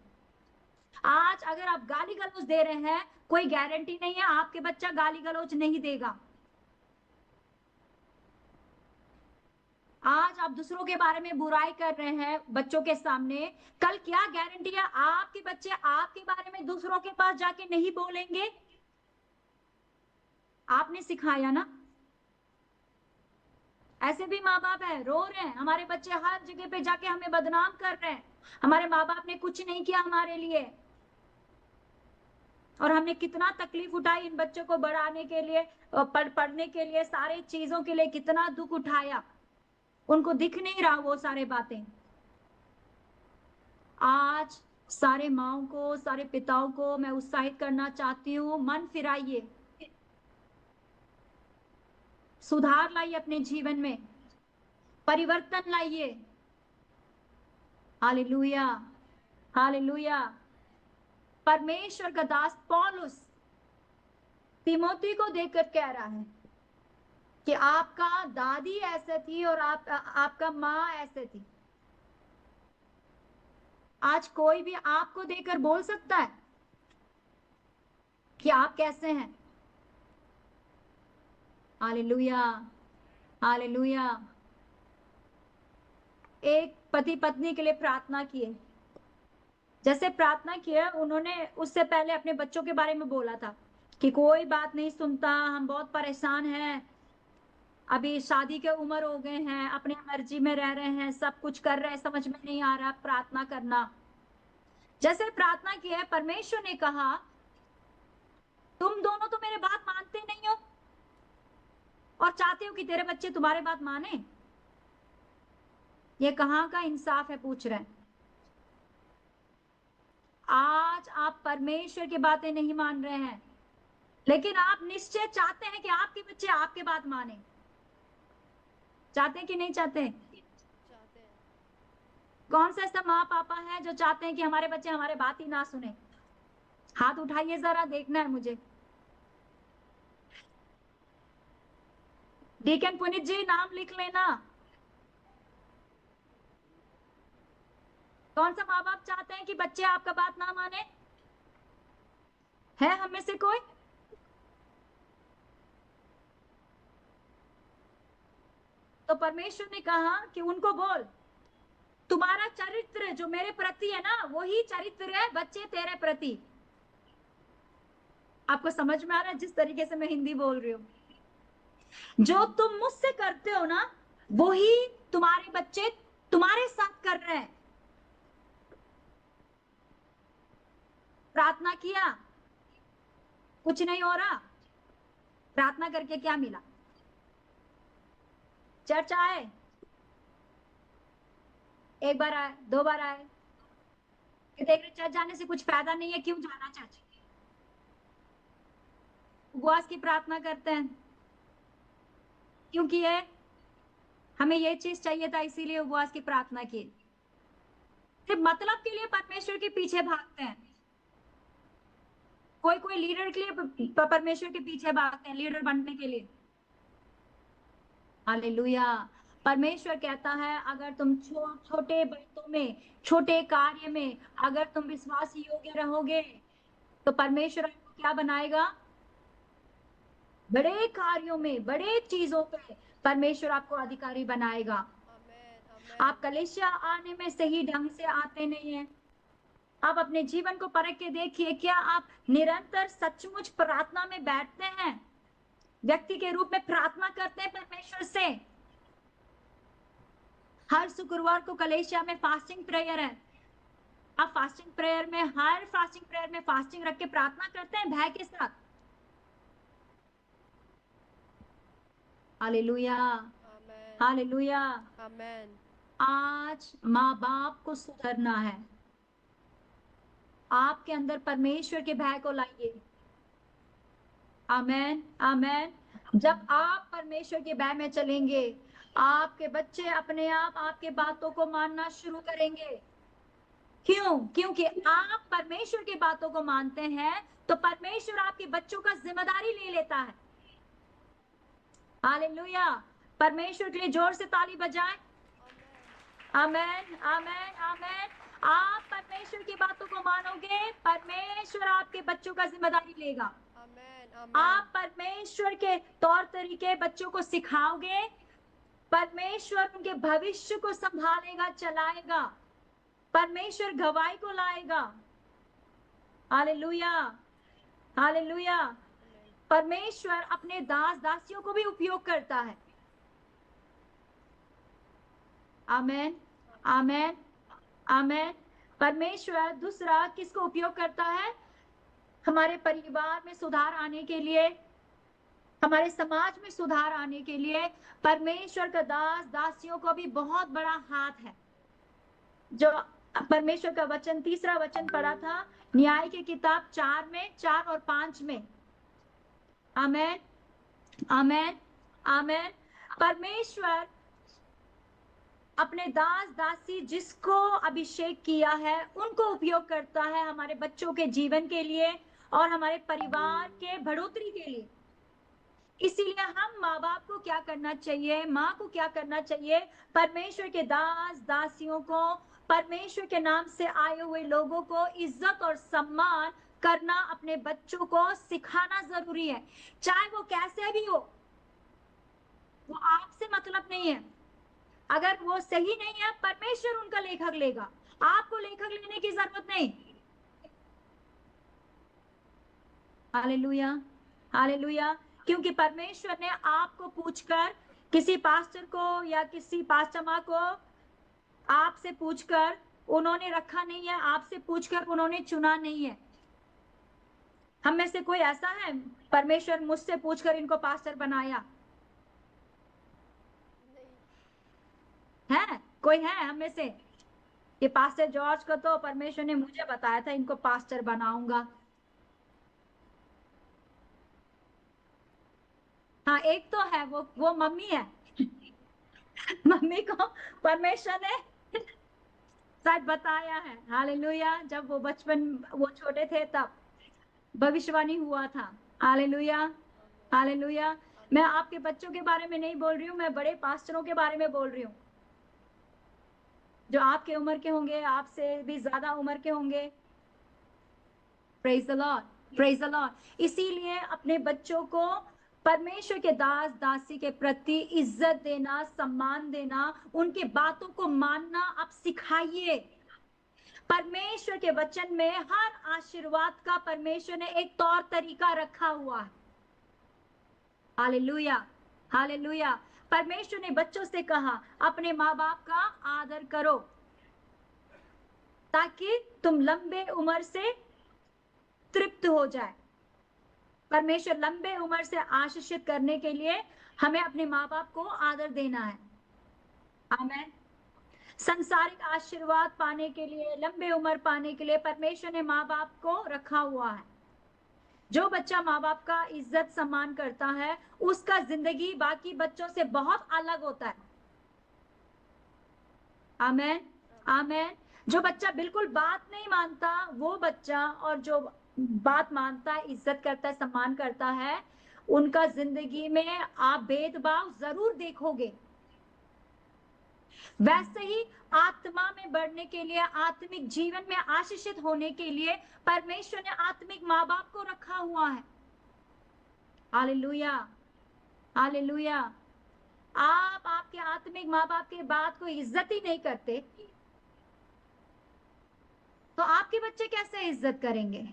आज अगर आप गाली गलौज दे रहे हैं, कोई गारंटी नहीं है आपके बच्चा गाली गलौज नहीं देगा। आज आप दूसरों के बारे में बुराई कर रहे हैं बच्चों के सामने, कल क्या गारंटी है आपके बच्चे आपके बारे में दूसरों के पास जाके नहीं बोलेंगे? आपने सिखाया ना। ऐसे भी माँ बाप है रो रहे हैं, हमारे बच्चे हर जगह पे जाके हमें बदनाम कर रहे हैं, हमारे माँ बाप ने कुछ नहीं किया हमारे लिए, और हमने कितना तकलीफ उठाई इन बच्चों को बढ़ाने के लिए, पढ़ने के लिए, सारे चीजों के लिए कितना दुख उठाया, उनको दिख नहीं रहा वो सारे बातें। आज सारे माओं को, सारे पिताओं को मैं उत्साहित करना चाहती हूँ, मन फिराइए, सुधार लाइए अपने जीवन में, परिवर्तन लाइए। Hallelujah, hallelujah. परमेश्वर का दास पौलुस तिमोथी को देखकर कह रहा है कि आपका दादी ऐसे थी और आपका माँ ऐसे थी। आज कोई भी आपको देखकर बोल सकता है कि आप कैसे हैं। Hallelujah, hallelujah. एक पति पत्नी के लिए प्रार्थना किए, जैसे प्रार्थना किया उन्होंने उससे पहले अपने बच्चों के बारे में बोला था कि कोई बात नहीं सुनता, हम बहुत परेशान हैं, अभी शादी के उम्र हो गए हैं, अपनी मर्जी में रह रहे हैं, सब कुछ कर रहे हैं, समझ में नहीं आ रहा प्रार्थना करना। जैसे प्रार्थना की है, परमेश्वर ने कहा तुम दोनों तो मेरे बात मानते नहीं हो और चाहते हो कि तेरे बच्चे तुम्हारे बात माने। ये कहाँ का इंसाफ है, पूछ रहे हैं। आज आप परमेश्वर की बातें नहीं मान रहे हैं, लेकिन आप निश्चय चाहते हैं कि आपके बच्चे आपके बात माने। चाहते हैं कि नहीं चाहते? चाहते हैं। कौन सा ऐसा माँ पापा है जो चाहते हैं कि हमारे बच्चे हमारे बात ही ना सुने? हाथ उठाइए, जरा देखना है मुझे। डीकन पुनीत जी, नाम लिख लेना। कौन सा माँ बाप चाहते हैं कि बच्चे आपका बात ना माने? है हम में से कोई? तो परमेश्वर ने कहा कि उनको बोल, तुम्हारा चरित्र जो मेरे प्रति है ना, वही चरित्र है बच्चे तेरे प्रति। आपको समझ में आ रहा है जिस तरीके से मैं हिंदी बोल रही हूँ? जो तुम मुझसे करते हो ना, वही तुम्हारे बच्चे तुम्हारे साथ कर रहे हैं। प्रार्थना किया, कुछ नहीं हो रहा, प्रार्थना करके क्या मिला? चर्च आए, एक बार आए, 2 बार आए, कि देख रहे चर्च जाने से कुछ फायदा नहीं है, क्यों जाना चर्च? उपवास की प्रार्थना करते हैं, क्योंकि ये हमें ये चीज चाहिए था, इसीलिए उपवास की प्रार्थना की। सिर्फ मतलब के लिए परमेश्वर के पीछे भागते हैं। कोई कोई लीडर के लिए परमेश्वर के पीछे भागते हैं, लीडर बनने के लिए। हालेलुया। परमेश्वर कहता है अगर तुम छोटे बातों में, छोटे कार्य में अगर तुम विश्वास योग्य रहोगे, तो परमेश्वर आपको क्या बनाएगा? बड़े कार्यों में, बड़े चीजों पे परमेश्वर आपको अधिकारी बनाएगा। आमेन, आमेन। आप कलीसिया आने में सही ढंग से आते नहीं है। आप अपने जीवन को परख के देखिए, क्या आप निरंतर सचमुच प्रार्थना में बैठते हैं, व्यक्ति के रूप में प्रार्थना करते हैं परमेश्वर से? हर शुक्रवार को कलेशिया में फास्टिंग प्रेयर है। आप फास्टिंग प्रेयर में, हर फास्टिंग प्रेयर में फास्टिंग रख के प्रार्थना करते हैं भय के साथ? हालेलुया, आमेन, हालेलुया। आमेन। आज माँ बाप को सुधरना है। आपके अंदर परमेश्वर के भय को लाइए। आमेन, आमेन। जब आप परमेश्वर के भय में चलेंगे, आपके बच्चे अपने आप आपके बातों को मानना शुरू करेंगे। क्यों? क्योंकि आप परमेश्वर की बातों को मानते हैं, तो परमेश्वर आपके बच्चों का जिम्मेदारी ले लेता है। हालेलुया। परमेश्वर के लिए जोर से ताली बजाएं। आमेन, आमेन, आमेन। आप परमेश्वर की बातों को मानोगे, परमेश्वर आपके बच्चों का जिम्मेदारी लेगा। आमेन, आप आमेन। परमेश्वर के तौर तरीके बच्चों को सिखाओगे, परमेश्वर उनके भविष्य को संभालेगा, चलाएगा, परमेश्वर गवाही को लाएगा। Hallelujah, hallelujah. परमेश्वर अपने दास दासियों को भी उपयोग करता है। आमेन, आमेन, आमेन। परमेश्वर दूसरा किसको उपयोग करता है? हमारे परिवार में सुधार आने के लिए, हमारे समाज में सुधार आने के लिए परमेश्वर का दास दासियों को भी बहुत बड़ा हाथ है। जो परमेश्वर का वचन, तीसरा वचन पढ़ा था न्याय की किताब 4 में, 4 और 5 में। आमेन, आमेन, आमेन। परमेश्वर अपने दास दासी जिसको अभिषेक किया है, उनको उपयोग करता है हमारे बच्चों के जीवन के लिए और हमारे परिवार के बढ़ोतरी के लिए। इसीलिए हम माँ बाप को क्या करना चाहिए, माँ को क्या करना चाहिए? परमेश्वर के दास दासियों को, परमेश्वर के नाम से आए हुए लोगों को इज्जत और सम्मान करना, अपने बच्चों को सिखाना जरूरी है, चाहे वो कैसे भी हो। वो आपसे मतलब नहीं है। अगर वो सही नहीं है, परमेश्वर उनका लेखक लेगा, आपको लेखक लेने की जरूरत नहीं। Hallelujah, hallelujah. क्योंकि परमेश्वर ने आपको पूछकर किसी पास्टर को या किसी पास्टर माँ को आपसे पूछकर उन्होंने रखा नहीं है, आपसे पूछकर उन्होंने चुना नहीं है। हम में से कोई ऐसा है परमेश्वर मुझसे पूछकर इनको पास्टर बनाया है? कोई है हम में से? ये पास्टर जॉर्ज को तो परमेश्वर ने मुझे बताया था इनको पास्टर बनाऊंगा। हाँ, एक तो है, वो मम्मी है। मम्मी को परमेश्वर ने शायद बताया है। हालेलुया। जब वो बचपन वो छोटे थे तब भविष्यवाणी हुआ था। Hallelujah, hallelujah. मैं आपके बच्चों के बारे में नहीं बोल रही हूँ, मैं बड़े पास्टरों के बारे में बोल रही हूँ, जो आपके उम्र के होंगे, आपसे भी ज्यादा उम्र के होंगे। Praise the Lord, praise the Lord. इसीलिए अपने बच्चों को परमेश्वर के दास दासी के प्रति इज्जत देना, सम्मान देना, उनकी बातों को मानना आप सिखाइए। परमेश्वर के वचन में हर आशीर्वाद का परमेश्वर ने एक तौर तरीका रखा हुआ है। Hallelujah, hallelujah. परमेश्वर ने बच्चों से कहा अपने माँ बाप का आदर करो ताकि तुम लंबे उम्र से तृप्त हो जाए। परमेश्वर लंबे उम्र से आशीषित करने के लिए हमें अपने माँ बाप को आदर देना है। आमेन। संसारिक आशीर्वाद पाने के लिए, लंबे उम्र पाने के लिए परमेश्वर ने माँ बाप को रखा हुआ है। जो बच्चा माँ बाप का इज्जत सम्मान करता है उसका जिंदगी बाकी बच्चों से बहुत अलग होता है। आमेन, आमेन। जो बच्चा बिल्कुल बात नहीं मानता वो बच्चा, और जो बात मानता है, इज्जत करता है, सम्मान करता है, उनका जिंदगी में आप भेदभाव जरूर देखोगे। वैसे ही आत्मा में बढ़ने के लिए, आत्मिक जीवन में आशीषित होने के लिए परमेश्वर ने आत्मिक माँ बाप को रखा हुआ है। Hallelujah, hallelujah. आप आपके आत्मिक माँ बाप के बात को इज्जत ही नहीं करते तो आपके बच्चे कैसे इज्जत करेंगे?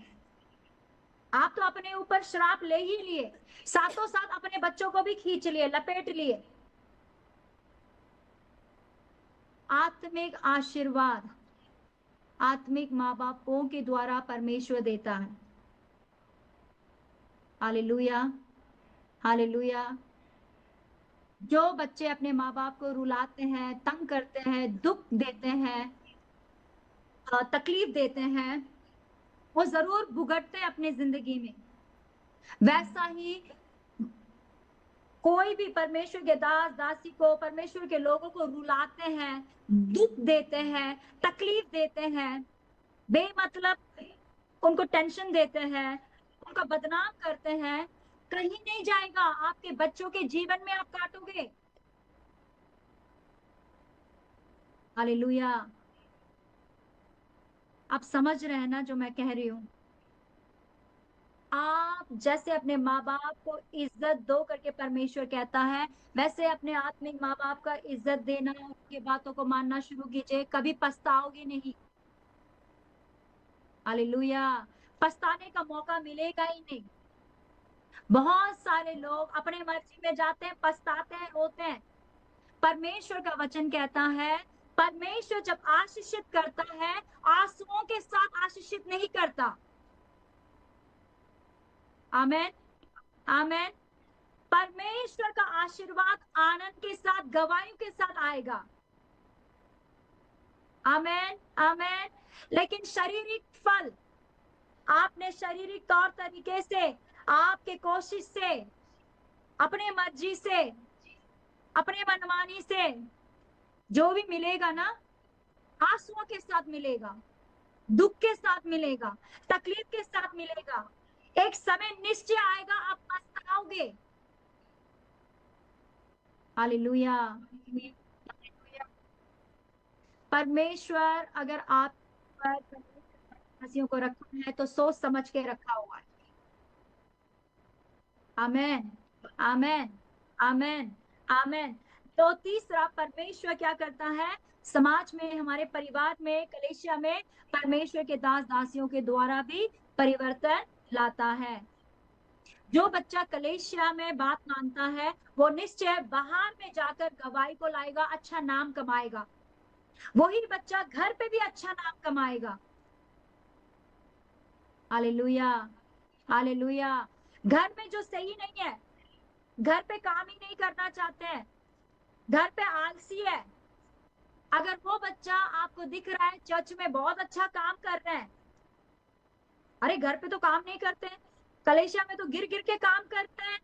आप तो अपने ऊपर श्राप ले ही लिए, साथों साथ अपने बच्चों को भी खींच लिए, लपेट लिए। आत्मिक आशीर्वाद आत्मिक माँ बापों के द्वारा परमेश्वर देता है। Hallelujah, hallelujah. जो बच्चे अपने माँ बाप को रुलाते हैं, तंग करते हैं, दुख देते हैं, तकलीफ देते हैं, वो जरूर भुगतते हैं अपनी जिंदगी में। वैसा ही कोई भी परमेश्वर के दास दासी को, परमेश्वर के लोगों को रुलाते हैं, दुख देते हैं, तकलीफ देते हैं, बेमतलब उनको टेंशन देते हैं, उनका बदनाम करते हैं, कहीं नहीं जाएगा। आपके बच्चों के जीवन में आप काटोगे। हालेलुया। आप समझ रहे हैं ना जो मैं कह रही हूं? आप जैसे अपने माँ बाप को इज्जत दो करके परमेश्वर कहता है, वैसे अपने आत्मिक माँ बाप का इज्जत देना, उनकी बातों को मानना शुरू कीजिए, कभी पछताओगे नहीं। हालेलुया। पछताने का मौका मिलेगा ही नहीं। बहुत सारे लोग अपने मर्जी में जाते हैं, पछताते हैं, रोते हैं। परमेश्वर का वचन कहता है परमेश्वर जब आशीषित करता है आंसुओं के साथ आशीषित नहीं करता। आमेन, आमेन। परमेश्वर का आशीर्वाद आनंद के साथ, गवाहियों के साथ आएगा। आमेन, आमेन। लेकिन शारीरिक फल, आपने शारीरिक तौर तरीके से, आपके कोशिश से, अपने मर्जी से, अपने मनमानी से जो भी मिलेगा ना, आंसुओं के साथ मिलेगा, दुख के साथ मिलेगा, तकलीफ के साथ मिलेगा। एक समय निश्चय आएगा आप पछताओगे। हालेलुया। परमेश्वर अगर आप पर विश्वासियों को रखा है तो सोच समझ के रखा हुआ है। आमेन, आमेन, आमेन, आमेन। तो तीसरा, परमेश्वर क्या करता है समाज में, हमारे परिवार में, कलीसिया में, परमेश्वर के दास दासियों के द्वारा भी परिवर्तन लाता है। जो बच्चा कलीसिया में बात मानता है वो निश्चय बाहर में जाकर गवाही को लाएगा, अच्छा नाम कमाएगा। वही बच्चा घर पे भी अच्छा नाम कमाएगा। Hallelujah, hallelujah. घर में जो सही नहीं है, घर पे काम ही नहीं करना चाहते हैं, घर पे आलसी है, अगर वो बच्चा आपको दिख रहा है चर्च में बहुत अच्छा काम कर रहे हैं, अरे घर पे तो काम नहीं करते हैं, कलीसिया में तो गिर गिर के काम करते हैं,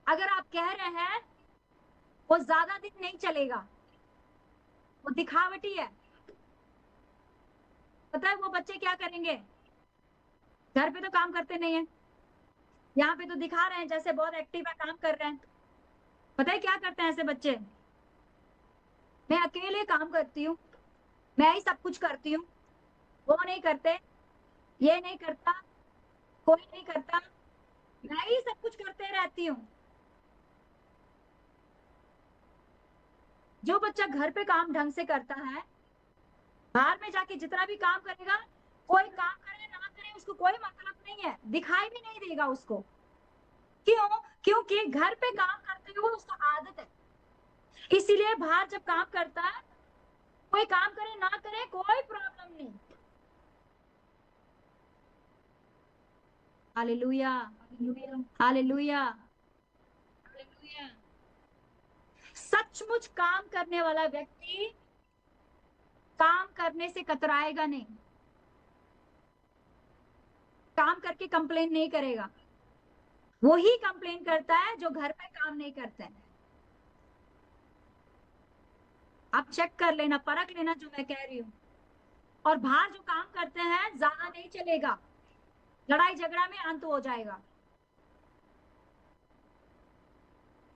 अगर आप कह रहे हैं वो ज्यादा दिन नहीं चलेगा, वो दिखावटी है। पता है वो बच्चे क्या करेंगे? घर पे तो काम करते नहीं है, यहाँ पे तो दिखा रहे हैं जैसे बहुत एक्टिव है, काम कर रहे हैं। पता है क्या करते हैं ऐसे बच्चे? मैं अकेले काम करती हूँ, मैं ही सब कुछ करती हूँ, वो नहीं करते, ये नहीं करता, कोई नहीं करता, मैं ही सब कुछ करते रहती हूँ। जो बच्चा घर पे काम ढंग से करता है, बाहर में जाके जितना भी काम करेगा, कोई काम करे ना करे उसको कोई मतलब नहीं है, दिखाई भी नहीं देगा उसको। क्यों? क्योंकि घर पे काम करते हुए उसको आदत है, इसीलिए बाहर जब काम करता है, कोई काम करे ना करे कोई प्रॉब्लम नहीं। Hallelujah, hallelujah, hallelujah. सचमुच काम करने वाला व्यक्ति काम करने से कतराएगा नहीं, काम करके कंप्लेन नहीं करेगा। वो ही कंप्लेन करता है जो घर पे काम नहीं करते हैं। आप चेक कर लेना, परख लेना जो मैं कह रही हूँ। और बाहर जो काम करते हैं ज्यादा नहीं चलेगा, लड़ाई झगड़ा में अंत हो जाएगा।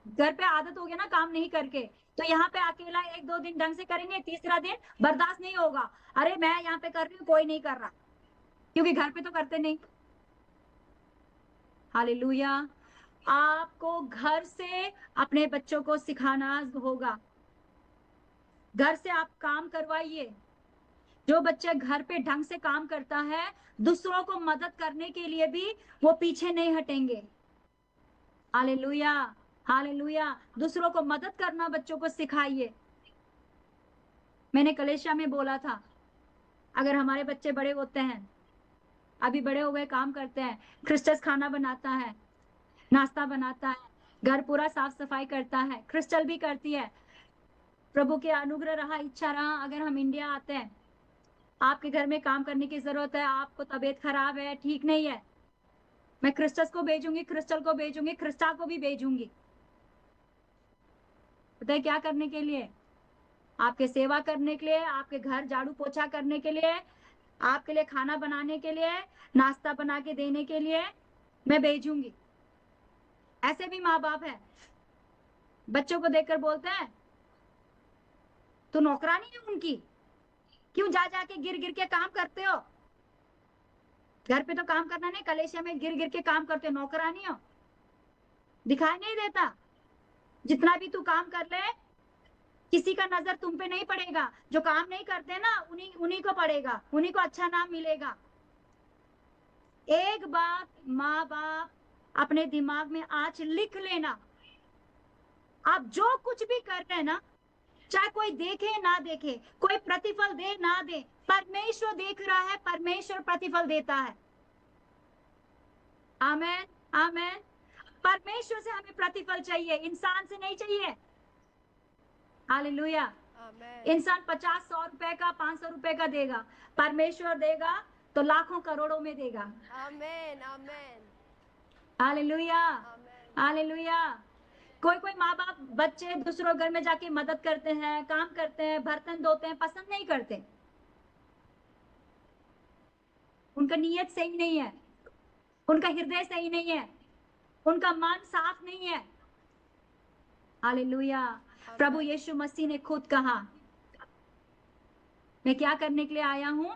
घर पे आदत हो गया ना काम नहीं करके, तो यहाँ पे अकेला एक दो दिन ढंग से करेंगे, तीसरा दिन बर्दाश्त नहीं होगा, अरे मैं यहाँ पे कर रही हूँ कोई नहीं कर रहा, क्योंकि घर पे तो करते नहीं। हालेलुया। आपको घर से अपने बच्चों को सिखाना होगा, घर से आप काम करवाइए। जो बच्चे घर पे ढंग से काम करता है, दूसरों को मदद करने के लिए भी वो पीछे नहीं हटेंगे। Hallelujah, hallelujah. दूसरों को मदद करना बच्चों को सिखाइए। मैंने कलेशिया में बोला था, अगर हमारे बच्चे बड़े होते हैं, अभी बड़े हो गए, काम करते हैं, क्रिस्टस खाना बनाता है, नाश्ता बनाता है, घर पूरा साफ सफाई करता है, क्रिस्टल भी करती है, प्रभु के अनुग्रह रहा, इच्छा रहा, अगर हम इंडिया आते हैं, आपके घर में काम करने की जरूरत है, आपको तबीयत खराब है, ठीक नहीं है, मैं क्रिस्टस को भेजूंगी, क्रिस्टल को भेजूंगी, क्रिस्टा को भी भेजूंगी। पता है क्या करने के लिए? आपके सेवा करने के लिए, आपके घर झाड़ू पोछा करने के लिए, आपके लिए खाना बनाने के लिए, नाश्ता बना के देने के लिए मैं भेजूंगी। ऐसे भी माँ बाप है, बच्चों को देखकर बोलते हैं तू नौकरानी है उनकी, क्यों जा जाके गिर गिर के काम करते हो? घर पे तो काम करना नहीं, कलेशिया में गिर गिर के काम करते हो, नौकरानी हो, दिखाई नहीं देता? जितना भी तू काम कर ले, किसी का नजर तुम पे नहीं पड़ेगा, जो काम नहीं करते ना उन्हीं को पड़ेगा, उन्हीं को अच्छा नाम मिलेगा। एक बात माँ बाप अपने दिमाग में आज लिख लेना, आप जो कुछ भी कर रहे हैं ना, चाहे कोई देखे ना देखे, कोई प्रतिफल दे ना दे, परमेश्वर देख रहा है, परमेश्वर प्रतिफल देता है। आमेन, आमेन। परमेश्वर से हमें प्रतिफल चाहिए, इंसान से नहीं चाहिए। हालेलुया। आमेन। इंसान 50-100 रुपए का, 500 रुपए का देगा, परमेश्वर देगा तो लाखों करोड़ों में देगा। आमेन। आमेन। हालेलुया, आमेन। हालेलुया। कोई कोई माँ बाप बच्चे दूसरों घर में जाके मदद करते हैं, काम करते हैं, बर्तन धोते हैं, पसंद नहीं करते, उनका नीयत सही नहीं है, उनका हृदय सही नहीं है, उनका मन साफ नहीं है। हालेलुया। प्रभु यीशु मसीह ने खुद कहा, मैं क्या करने के लिए आया हूं?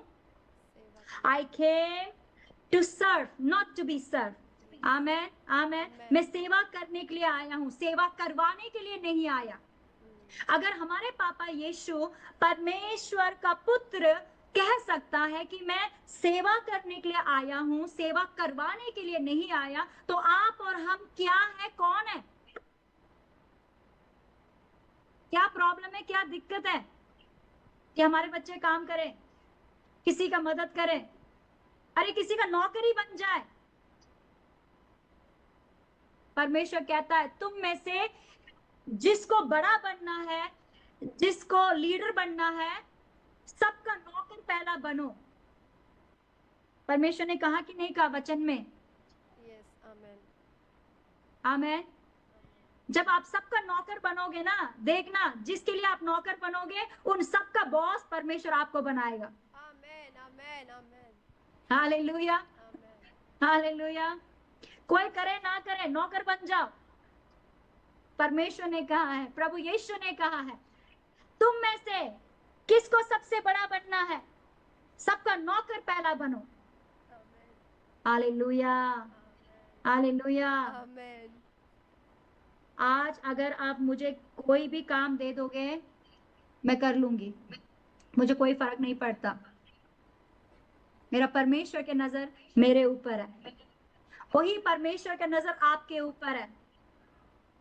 I came to serve, not to be served. आमेन, आमेन। मैं सेवा करने के लिए आया हूं, सेवा करवाने के लिए नहीं आया। अगर हमारे पापा यीशु परमेश्वर का पुत्र कह सकता है कि मैं सेवा करने के लिए आया हूं, सेवा करवाने के लिए नहीं आया, तो आप और हम क्या है, कौन है? क्या प्रॉब्लम है, क्या दिक्कत है कि हमारे बच्चे काम करें, किसी का मदद करें, अरे किसी का नौकरी बन जाए? परमेश्वर कहता है तुम में से जिसको बड़ा बनना है, जिसको लीडर बनना है, सबका नौकर पहला बनो। परमेश्वर ने कहा कि नहीं कहा वचन में? यस, आमेन। आमेन। जब आप सबका नौकर बनोगे ना, देखना जिसके लिए आप नौकर बनोगे उन सबका बॉस परमेश्वर आपको बनाएगा। आमेन, आमेन, आमेन, हालेलुया, आमेन। हालेलुया। कोई करे ना करे, नौकर बन जाओ। परमेश्वर ने कहा है, प्रभु यीशु ने कहा है, तुम में से किसको सबसे बड़ा बनना है, सबका नौकर पहला बनो। आमेन, हालेलुया, हालेलुया। आमेन। आज अगर आप मुझे कोई भी काम दे दोगे, मैं कर लूंगी, मुझे कोई फर्क नहीं पड़ता। मेरा परमेश्वर के नजर मेरे ऊपर है, वही परमेश्वर का नजर आपके ऊपर है।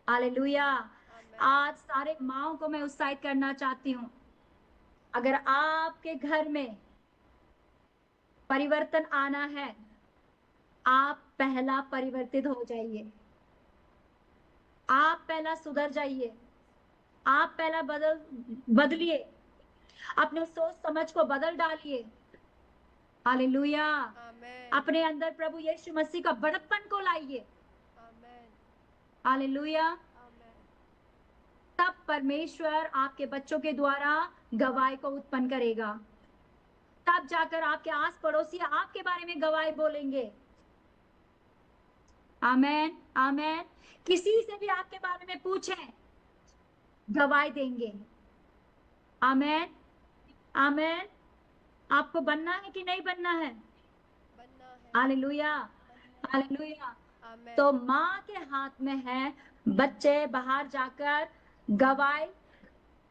हालेलुया। आज सारे माओं को मैं उत्साहित करना चाहती हूँ, अगर आपके घर में परिवर्तन आना है, आप पहला परिवर्तित हो जाइए, आप पहला सुधर जाइए, आप पहला बदलिए, अपने सोच समझ को बदल डालिए। हालेलुया। आमेन, अपने अंदर प्रभु यीशु मसीह का बड़प्पन को लाइए। आमेन, हालेलुया। आमेन। तब परमेश्वर आपके बच्चों के द्वारा गवाही को उत्पन्न करेगा, तब जाकर आपके आस पड़ोसी आपके बारे में गवाही बोलेंगे। आमेन, आमेन। किसी से भी आपके बारे में पूछें, गवाही देंगे। आमेन, आमेन। आपको बनना है कि नहीं बनना है? बनना है। हालेलुया, बनना है। हालेलुया। आमेन। तो माँ के हाथ में है बच्चे बाहर जाकर गवाही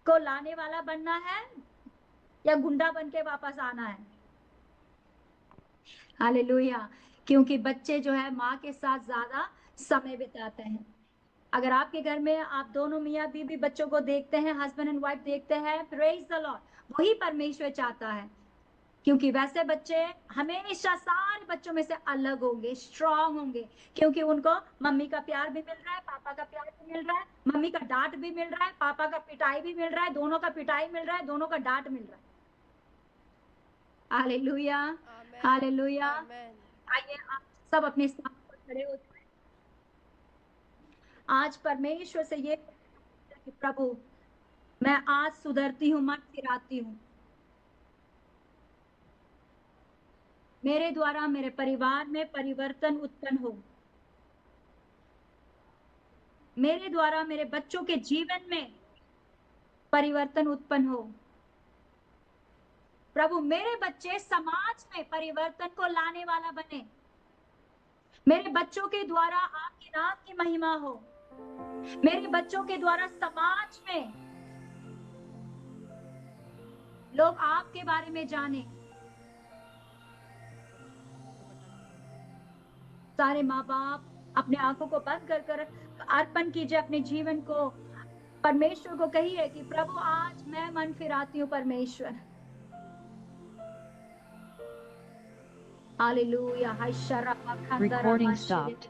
को लाने वाला बनना है या गुंडा बन के वापस आना है? हालेलुया। क्योंकि बच्चे जो है माँ के साथ ज्यादा समय बिताते हैं। अगर आपके घर में आप दोनों मियाँ बीवी बच्चों को देखते हैं, हस्बैंड एंड वाइफ देखते हैं, प्रेज द लॉर्ड, वही परमेश्वर चाहता है। क्योंकि वैसे बच्चे हमेशा सारे बच्चों में से अलग होंगे, स्ट्रांग होंगे, क्योंकि उनको मम्मी का प्यार भी मिल रहा है, पापा का प्यार भी मिल रहा है, मम्मी का डांट भी मिल रहा है, पापा का पिटाई भी मिल रहा है, दोनों का पिटाई मिल रहा है, दोनों का डांट मिल रहा है। हालेलुया, आमेन, हालेलुया। आमेन। आइए आप सब अपने स्थान पर खड़े हो जाएं। आज परमेश्वर से ये कि प्रभु मैं आज सुधरती हूँ, मन फिराती हूँ, मेरे द्वारा मेरे परिवार में परिवर्तन उत्पन्न हो, मेरे द्वारा मेरे बच्चों के जीवन में परिवर्तन उत्पन्न हो। प्रभु मेरे बच्चे समाज में परिवर्तन को लाने वाला बने, मेरे बच्चों के द्वारा आपके नाम की महिमा हो, मेरे बच्चों के द्वारा समाज में लोग आपके बारे में जाने। सारे माँ बाप अपने आंखों को बंद कर कर अर्पण कीजिए अपने जीवन को, परमेश्वर को कहिए कि प्रभु आज मैं मन फिराती हूँ परमेश्वर। हालेलुया। Recording stopped.